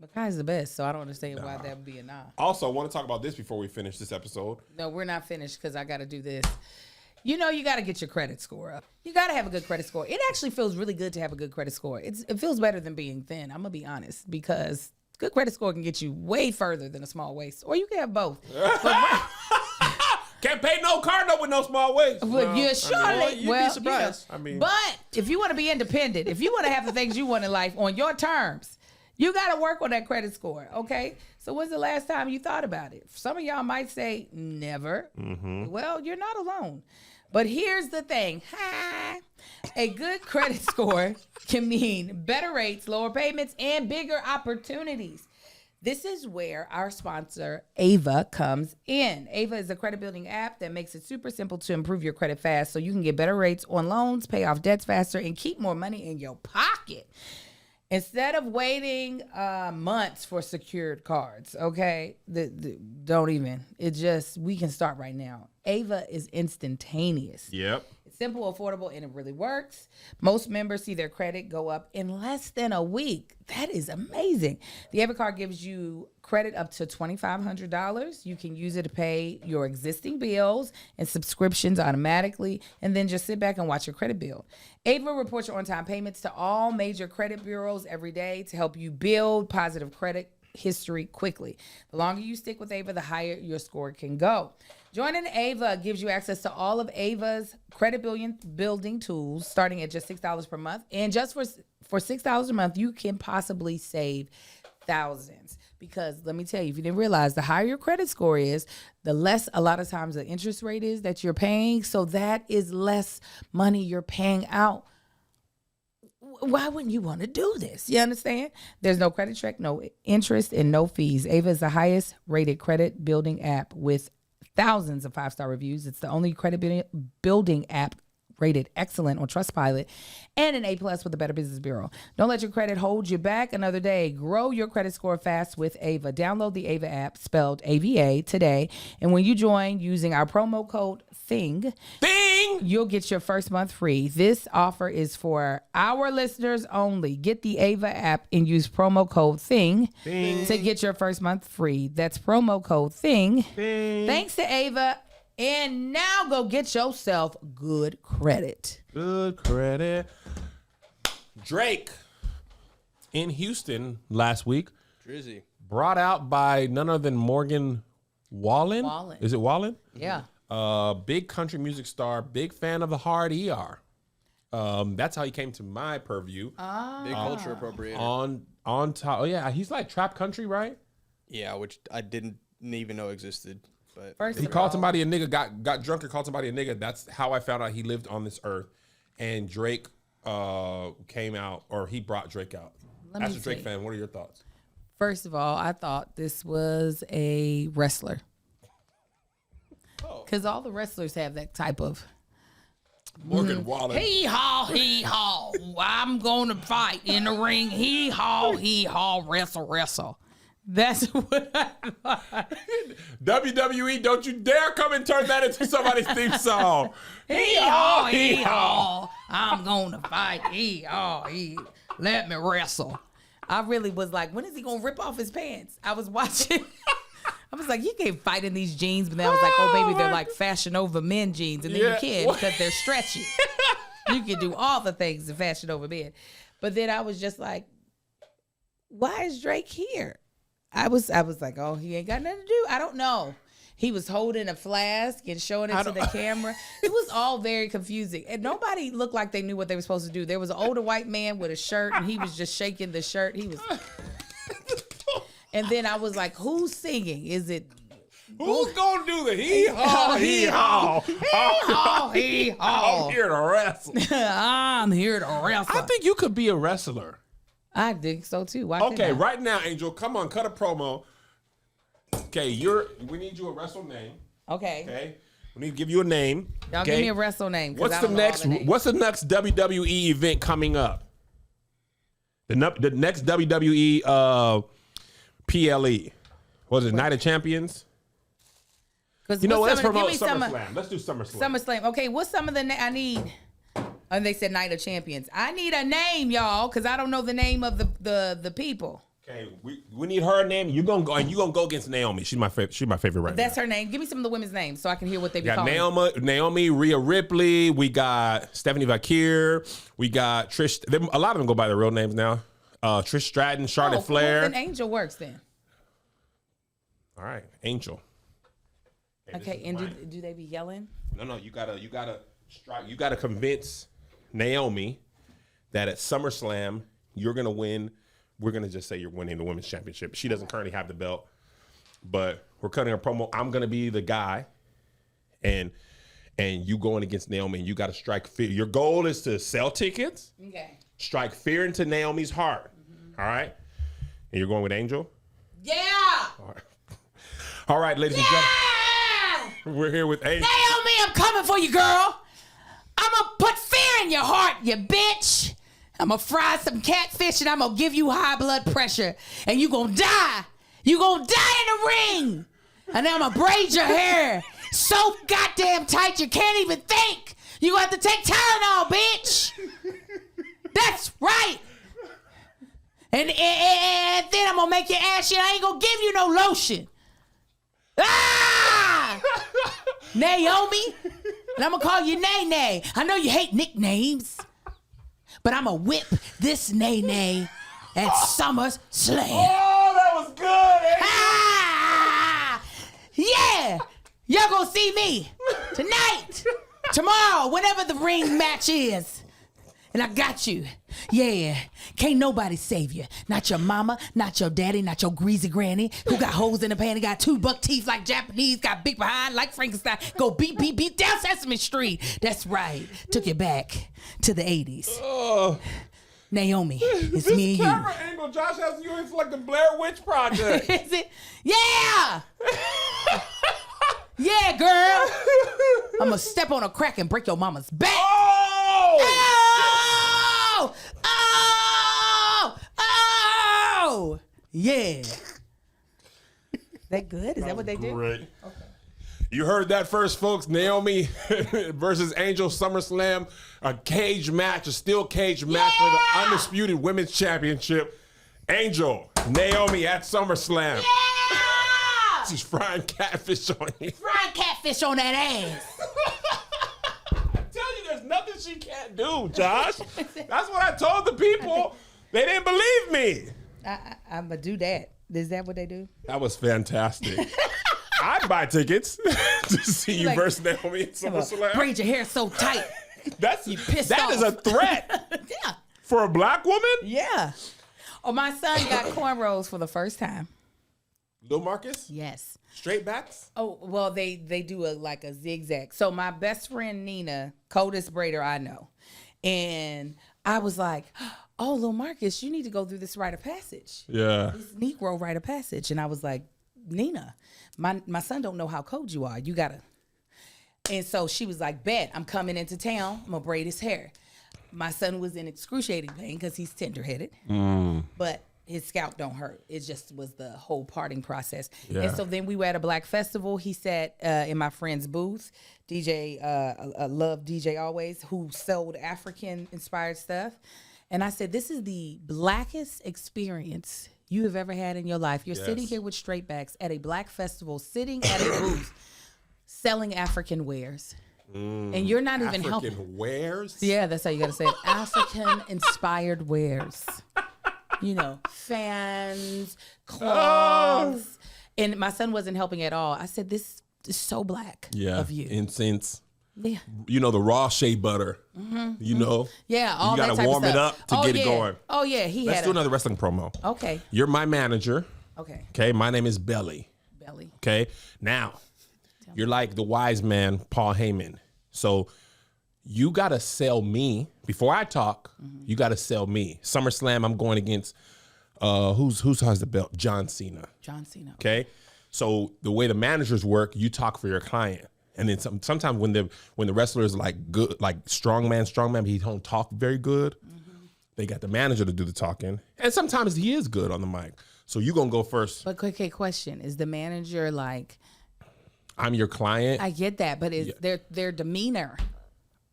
Makai's the best, so I don't understand why that would be a nah. Also, I want to talk about this before we finish this episode. No, we're not finished because I got to do this. You know, you got to get your credit score up. You got to have a good credit score. It actually feels really good to have a good credit score. It feels better than being thin. I'm going to be honest, because good credit score can get you way further than a small waist, or you can have both. Can't pay no car note with no small waist. But you're surely, you'd be surprised. But if you want to be independent, if you want to have the things you want in life on your terms, you got to work on that credit score, okay? So when's the last time you thought about it? Some of y'all might say never. Mm-hmm. Well, you're not alone. But here's the thing. A good credit score can mean better rates, lower payments, and bigger opportunities. This is where our sponsor, Ava, comes in. Ava is a credit building app that makes it super simple to improve your credit fast so you can get better rates on loans, pay off debts faster, and keep more money in your pocket. Instead of waiting months for secured cards, okay? Don't even. We can start right now. Ava is instantaneous. Yep. It's simple, affordable, and it really works. Most members see their credit go up in less than a week. That is amazing. The Ava card gives you credit up to $2,500. You can use it to pay your existing bills and subscriptions automatically, and then just sit back and watch your credit build. Ava reports your on-time payments to all major credit bureaus every day to help you build positive credit history quickly. The longer you stick with Ava, the higher your score can go. Joining Ava gives you access to all of Ava's credit building tools, starting at just $6 per month. And just for $6 a month, you can possibly save thousands. Because let me tell you, if you didn't realize, the higher your credit score is, the less a lot of times the interest rate is that you're paying. So that is less money you're paying out. Why wouldn't you want to do this? You understand? There's no credit check, no interest, and no fees. Ava is the highest rated credit building app with thousands of 5-star reviews. It's the only credit building app rated excellent on Trustpilot, and an A+ with the Better Business Bureau. Don't let your credit hold you back another day. Grow your credit score fast with Ava. Download the Ava app, spelled AVA, today. And when you join using our promo code THING, you'll get your first month free. This offer is for our listeners only. Get the Ava app and use promo code THING to get your first month free. That's promo code THING. Thanks to Ava. And now go get yourself good credit. Good credit. Drake in Houston last week. Drizzy. Brought out by none other than Morgan Wallen. Wallen. Is it Wallen? Yeah. Big country music star, big fan of the hard ER. That's how he came to my purview. Big culture appropriator. On top. Oh yeah, he's like trap country, right? Yeah, which I didn't even know existed. But First He of called all, somebody a nigga, got drunk and called somebody a nigga. That's how I found out he lived on this earth. And Drake came out, or he brought Drake out. Let me As a Drake see. fan, what are your thoughts? First of all, I thought this was a wrestler. Because all the wrestlers have that type of Morgan Wallen. hee-haw, I'm going to fight in the ring. Hee-haw, wrestle. That's what I thought. WWE, don't you dare come and turn that into somebody's theme song. Hee-haw, I'm going to fight. Hee-haw, let me wrestle. I really was like, when is he going to rip off his pants? I was watching. I was like, you can't fight in these jeans. But then I was like, oh, baby, they're like Fashion Over men jeans. And then you can because they're stretchy. You can do all the things in Fashion Over men. But then I was just like, why is Drake here? I was like, oh, he ain't got nothing to do. I don't know. He was holding a flask and showing it to the camera. It was all very confusing. And nobody looked like they knew what they were supposed to do. There was an older white man with a shirt, and he was just shaking the shirt. He was... And then I was like, who's singing? Is it... Who's going to do the hee-haw, hee-haw? Hee-haw. I'm here to wrestle. I'm here to wrestle. I think you could be a wrestler. I think so, too. Why couldn't Okay, I? right now, Angel, come on, cut a promo. Okay, we need you a wrestle name. Okay, we need to give you a name. Y'all give me a wrestle name. What's the next WWE event coming up? The next WWE PLE. Was it Night of Champions? You know, let's promote SummerSlam. Let's do SummerSlam. SummerSlam. Okay, what's some of the I need? And they said Night of Champions. I need a name, y'all, because I don't know the name of the people. Okay, we need her name. You gonna go against Naomi. She's my favorite right That's now. her name. Give me some of the women's names so I can hear what they be We got calling. Naomi, Rhea Ripley. We got Stephanie Vakir. We got Trish. A lot of them go by their real names now. Trish Stratton, Charlotte Flair. Then Angel works then. All right, Angel. Hey, Okay, and do they be yelling? No, you gotta strike. You gotta convince Naomi that at SummerSlam you're gonna win. We're gonna just say you're winning the women's championship. She doesn't currently have the belt, but we're cutting a promo. I'm gonna be the guy, and you going against Naomi. And you gotta strike fear. Your goal is to sell tickets. Okay. Strike fear into Naomi's heart. All right, and you're going with Angel. Yeah. All right, ladies and gentlemen, we're here with Angel. Naomi, I'm coming for you, girl. I'm going to put fear in your heart, you bitch. I'm going to fry some catfish and I'm going to give you high blood pressure. And you going to die. You going to die in the ring. And then I'm going to braid your hair so goddamn tight you can't even think. You going to have to take Tylenol, bitch. That's right. And then I'm going to make you ashy and I ain't going to give you no lotion. Ah! Naomi, and I'm gonna call you Nay Nay. I know you hate nicknames, but I'm gonna whip this Nay Nay at SummerSlam. Oh, that was good. Ah! Yeah, y'all gonna see me tonight, tomorrow, whenever the ring match is. And I got you. Yeah. Can't nobody save you. Not your mama, not your daddy, not your greasy granny who got holes in the panty, got 2 buck teeth like Japanese, got big behind like Frankenstein. Go beat down Sesame Street. That's right. Took you back to the 80s. Naomi, it's me and you. Camera angle, Josh has you. It's like the Blair Witch Project. Is it? Yeah. Yeah, girl. I'm gonna step on a crack and break your mama's back. Oh! Oh! Oh! Oh! Yeah. That good? Is that what they do? Great. Okay. You heard that first, folks. Naomi versus Angel SummerSlam, a cage match, a steel cage match for the undisputed women's championship. Angel, Naomi at SummerSlam. Yeah! She's frying catfish on you. Fried catfish on that ass. I tell you, there's nothing she can't do, Josh. That's what I told the people. They didn't believe me. I'm going to do that. Is that what they do? That was fantastic. I'd buy tickets to see you Like, versus Naomi at SummerSlam. Braid your hair so tight. That pissed is off. a threat Yeah. for a black woman. Yeah. Oh, my son got cornrows for the first time. Lil Marcus, Yes. straight backs. Oh, well, they do like a zigzag. So my best friend Nina, coldest braider I know. And I was like, oh, Lil Marcus, you need to go through this rite of passage. Yeah. This Negro rite of passage. And I was like, Nina, my son don't know how cold you are. You gotta. And so she was like, bet, I'm coming into town. I'm gonna braid his hair. My son was in excruciating pain because he's tender-headed. But his scalp don't hurt. It just was the whole parting process. Yeah. And so then we were at a Black Festival. He sat in my friend's booth. DJ, I love DJ always, who sold African-inspired stuff. And I said, this is the blackest experience you have ever had in your life. You're sitting here with straight backs at a Black Festival, sitting at a booth, selling African wares. And you're not even helping. African wares. Yeah, that's how you got to say it. African-inspired wares. You know, fans, cloths. And my son wasn't helping at all. I said, this is so black of you. Incense. Yeah. You know, the raw shea butter. You know. Yeah, all you that gotta type warm of it stuff. up to get it going. Oh, yeah. Let's do another wrestling promo. Okay. You're my manager. Okay. Okay. My name is Belly. Belly. Okay. Now, you're like the wise man, Paul Heyman. So you got to sell me. Before I talk, you got to sell me. SummerSlam, I'm going against, who has the belt? John Cena. John Cena. Okay. So the way the managers work, you talk for your client. And then sometimes when the wrestler is like good, like strongman, but he don't talk very good, they got the manager to do the talking. And sometimes he is good on the mic. So you going to go first. But quick question. Is the manager like... I'm your client. I get that, but is their demeanor,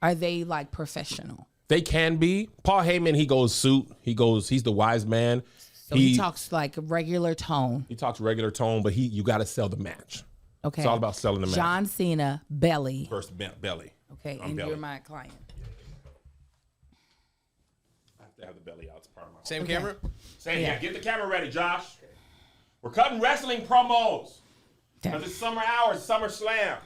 are they like professional? They can be. Paul Heyman, he goes suit. He's the wise man. So he talks like a regular tone. He talks regular tone, but you got to sell the match. Okay. It's all about selling the match. John Cena, Belly. First, Belly. Okay, I'm and Belly. you're my client. I have to have the belly out. It's part of my Same camera? Same, yeah. Get the camera ready, Josh. We're cutting wrestling promos. Okay. Because it's summer hours, SummerSlam.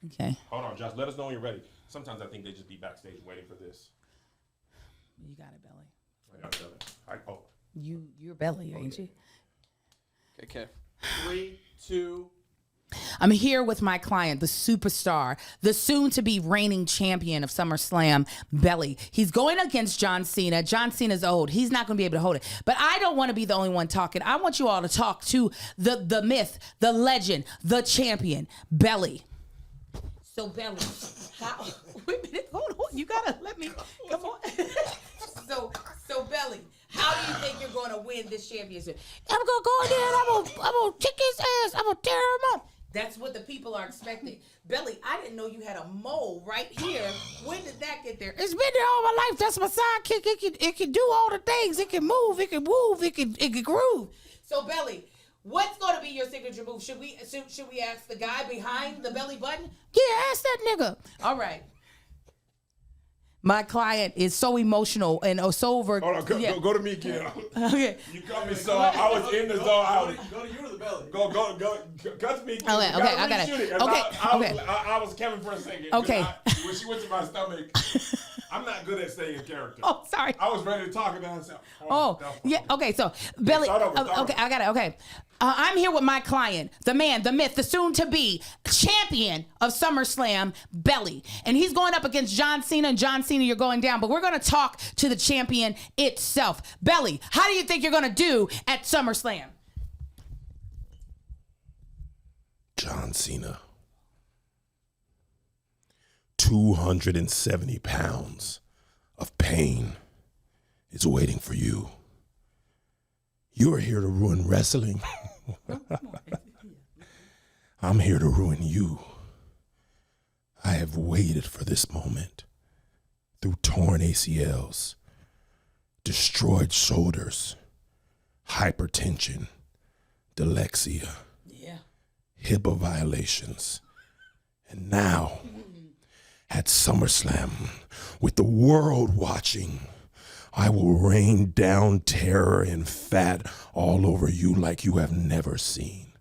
Okay. Hold on, Josh. Let us know when you're ready. Sometimes I think they just be backstage waiting for this. You got it, Belly. I got Belly. You're Belly, ain't you? Okay. 3, 2. I'm here with my client, the superstar, the soon-to-be reigning champion of SummerSlam, Belly. He's going against John Cena. John Cena's old. He's not going to be able to hold it. But I don't want to be the only one talking. I want you all to talk to the myth, the legend, the champion, Belly. So, Belly, how... Wait a minute. Hold on. You got to let me... Come on. So, Belly, how do you think you're going to win this championship? I'm going to go in there and I'm going to kick his ass. I'm going to tear him up. That's what the people are expecting. Belly, I didn't know you had a mole right here. When did that get there? It's been there all my life. That's my sidekick. It can do all the things. It can move. It can move. It can groove. So, Belly, what's going to be your signature move? Should we ask the guy behind the belly button? Yeah, ask that nigga. All right. My client is so emotional and so over. Hold on, go to me again. Okay. You got me so I was in the zone. Go to you or the belly? Go, cut to me again. Okay, I got it. I was Kevin for a second. Okay. When she went to my stomach, I'm not good at staying in character. Oh, sorry. I was ready to talk about it. Oh, yeah. Okay, so Belly. Start over. Okay, I got it. Okay. I'm here with my client, the man, the myth, the soon-to-be champion of SummerSlam, Belly. And he's going up against John Cena. And John Cena, you're going down. But we're going to talk to the champion itself. Belly, how do you think you're going to do at SummerSlam? John Cena. 270 pounds of pain is waiting for you. You are here to ruin wrestling. I'm here to ruin you. I have waited for this moment through torn ACLs, destroyed shoulders, hypertension, dyslexia, HIPAA violations. And now, at SummerSlam, with the world watching, I will rain down terror and fat all over you like you have never seen.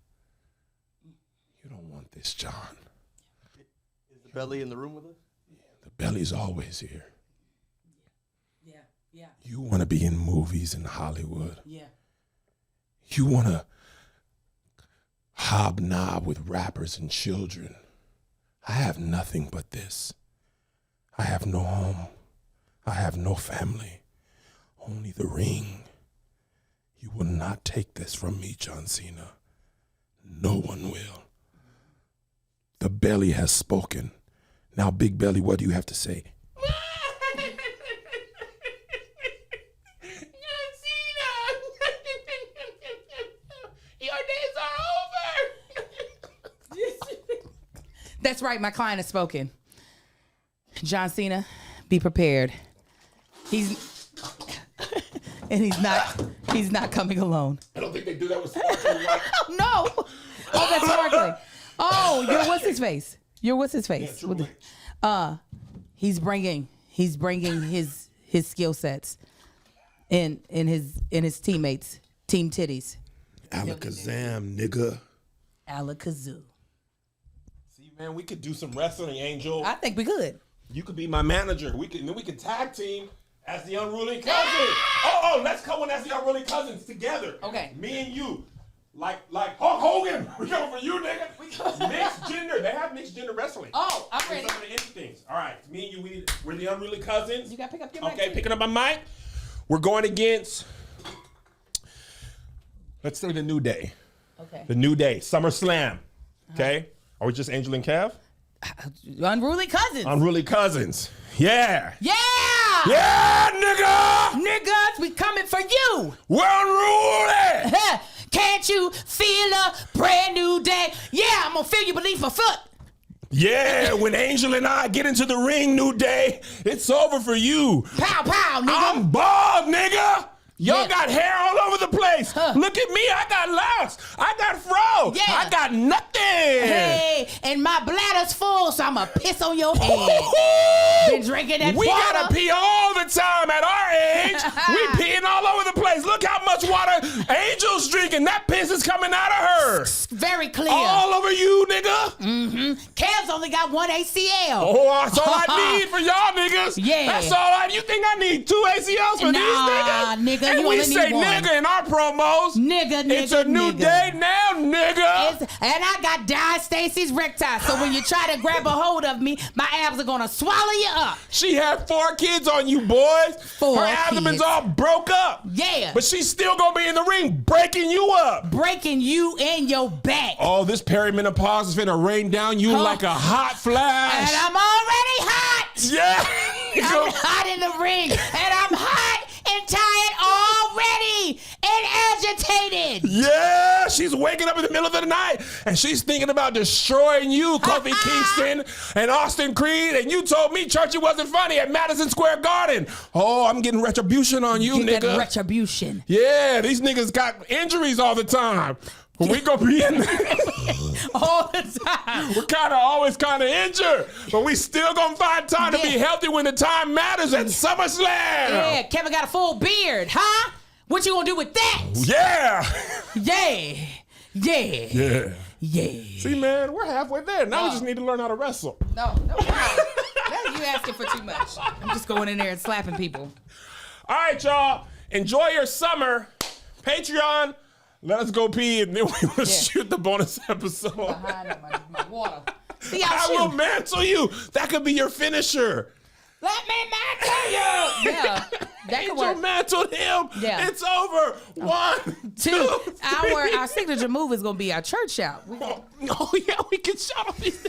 You don't want this, John. Is the belly in the room with us? The belly's always here. Yeah. You want to be in movies in Hollywood. Yeah. You want to hobnob with rappers and children. I have nothing but this. I have no home. I have no family. Only the ring. You will not take this from me, John Cena. No one will. The belly has spoken. Now, Big Belly, what do you have to say? That's right. My client has spoken. John Cena, be prepared. He's not coming alone. I don't think they do that with sparkling water. Oh, no. Oh, that's sparkling. Oh, what's his face? What's his face? Yeah, He's bringing his skill sets in his teammates, team titties. Alakazam, nigga. Alakazoo. See, man, we could do some wrestling, Angel. I think we could. You could be my manager. We could tag team as the Unruly Cousins. Oh, let's come on as the Unruly Cousins together. Okay. Me and you. Like Hulk Hogan. We coming for you, nigga. Mixed gender. They have mixed gender wrestling. Oh, I'm ready. Some of the indie things. All right. Me and you, we're the Unruly Cousins. You got to pick up your mic. Okay, too. picking up my mic. We're going against, let's say, the New Day. Okay. The New Day. SummerSlam. Okay? Are we just Angel and Kev? Unruly Cousins. Unruly Cousins. Yeah. Yeah. Yeah, nigga! Niggas, we coming for you. We're unruly! Can't you feel a brand new day? Yeah, I'm gonna feel you beneath my foot. Yeah, when Angel and I get into the ring, New Day, it's over for you. Pow, pow, nigga. I'm bald, nigga. Y'all Yeah. got hair all over the place. Huh. Look at me, I got locks. I got fro. Yeah. I got nothing. Hey, and my bladder's full, so I'ma piss on your head. Woo-hoo! Been drinking that We water. gotta pee all the time at our age. We peeing all over the place. Look how much water Angel's drinking. That piss is coming out of her. Very clear. All over you, nigga. Kev's only got one ACL. Oh, that's all I need for y'all niggas. Yeah. That's all you think I need 2 ACLs for Nah, these niggas? nigga, And you we only say need one. nigga in our promos. Nigga, It's a new nigga. day now, nigga. And I got diastasis recti, so when you try to grab a hold of me, my abs are gonna swallow you up. She had 4 kids on you, boys. 4 Her abdomen's kids. all broke up. Yeah. But she's still gonna be in the ring breaking you up. Breaking you in your back. Oh, this perimenopause is finna rain down you like a hot flash. And I'm already hot. Yeah. I'm hot in the ring. And I'm hot and tired already. And agitated. Yeah, she's waking up in the middle of the night and she's thinking about destroying you, Kofi Kingston and Austin Creed. And you told me Churchy wasn't funny at Madison Square Garden. Oh, I'm getting retribution on you, Get nigga. that retribution. Yeah, these niggas got injuries all the time. When we gonna be in there, All the time. we're always injured, but we still gonna find time to be healthy when the time matters at SummerSlam. Yeah, Kevin got a full beard, huh? What you gonna do with that? Yeah. Yeah. Yeah. Yeah. Yeah. See, man, we're halfway there. Now we just need to learn how to wrestle. No. Now you asking for too much. I'm just going in there and slapping people. All right, y'all. Enjoy your summer. Patreon. Let us go pee, and then we will shoot the bonus episode. Behind my water. See, I will mantle you. That could be your finisher. Let me mantle you. Yeah, that could work. Mantled him. Yeah. It's over. 1, 2, 3. Our signature move is gonna be our church shout. Oh yeah, we can shout on these.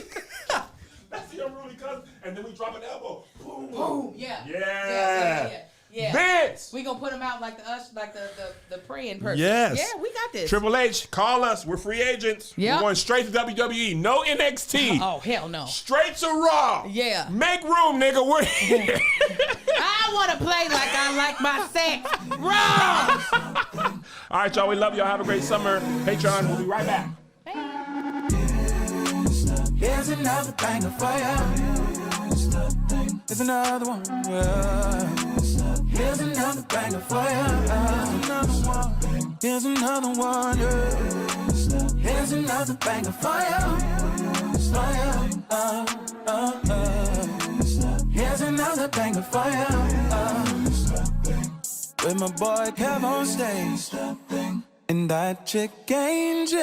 That's the Unruly Cousins. and then we drop an elbow. Boom. Boom. Yeah. Yeah. Vince. We gonna put them out like the praying person. Yes. Yeah, we got this. Triple H, call us. We're free agents. Yep. We're going straight to WWE. No NXT. Oh hell no. Straight to Raw. Yeah. Make room, nigga. We're here. I want to play like I like my sex. Raw. All right, y'all. We love y'all. Have a great summer. Patreon. We'll be right back. Here's another banger for you. Here's another one. Here's another banger for you. Here's another one. Here's another banger for you. Here's another banger for you. With my boy Kev on stage and that chick Angel.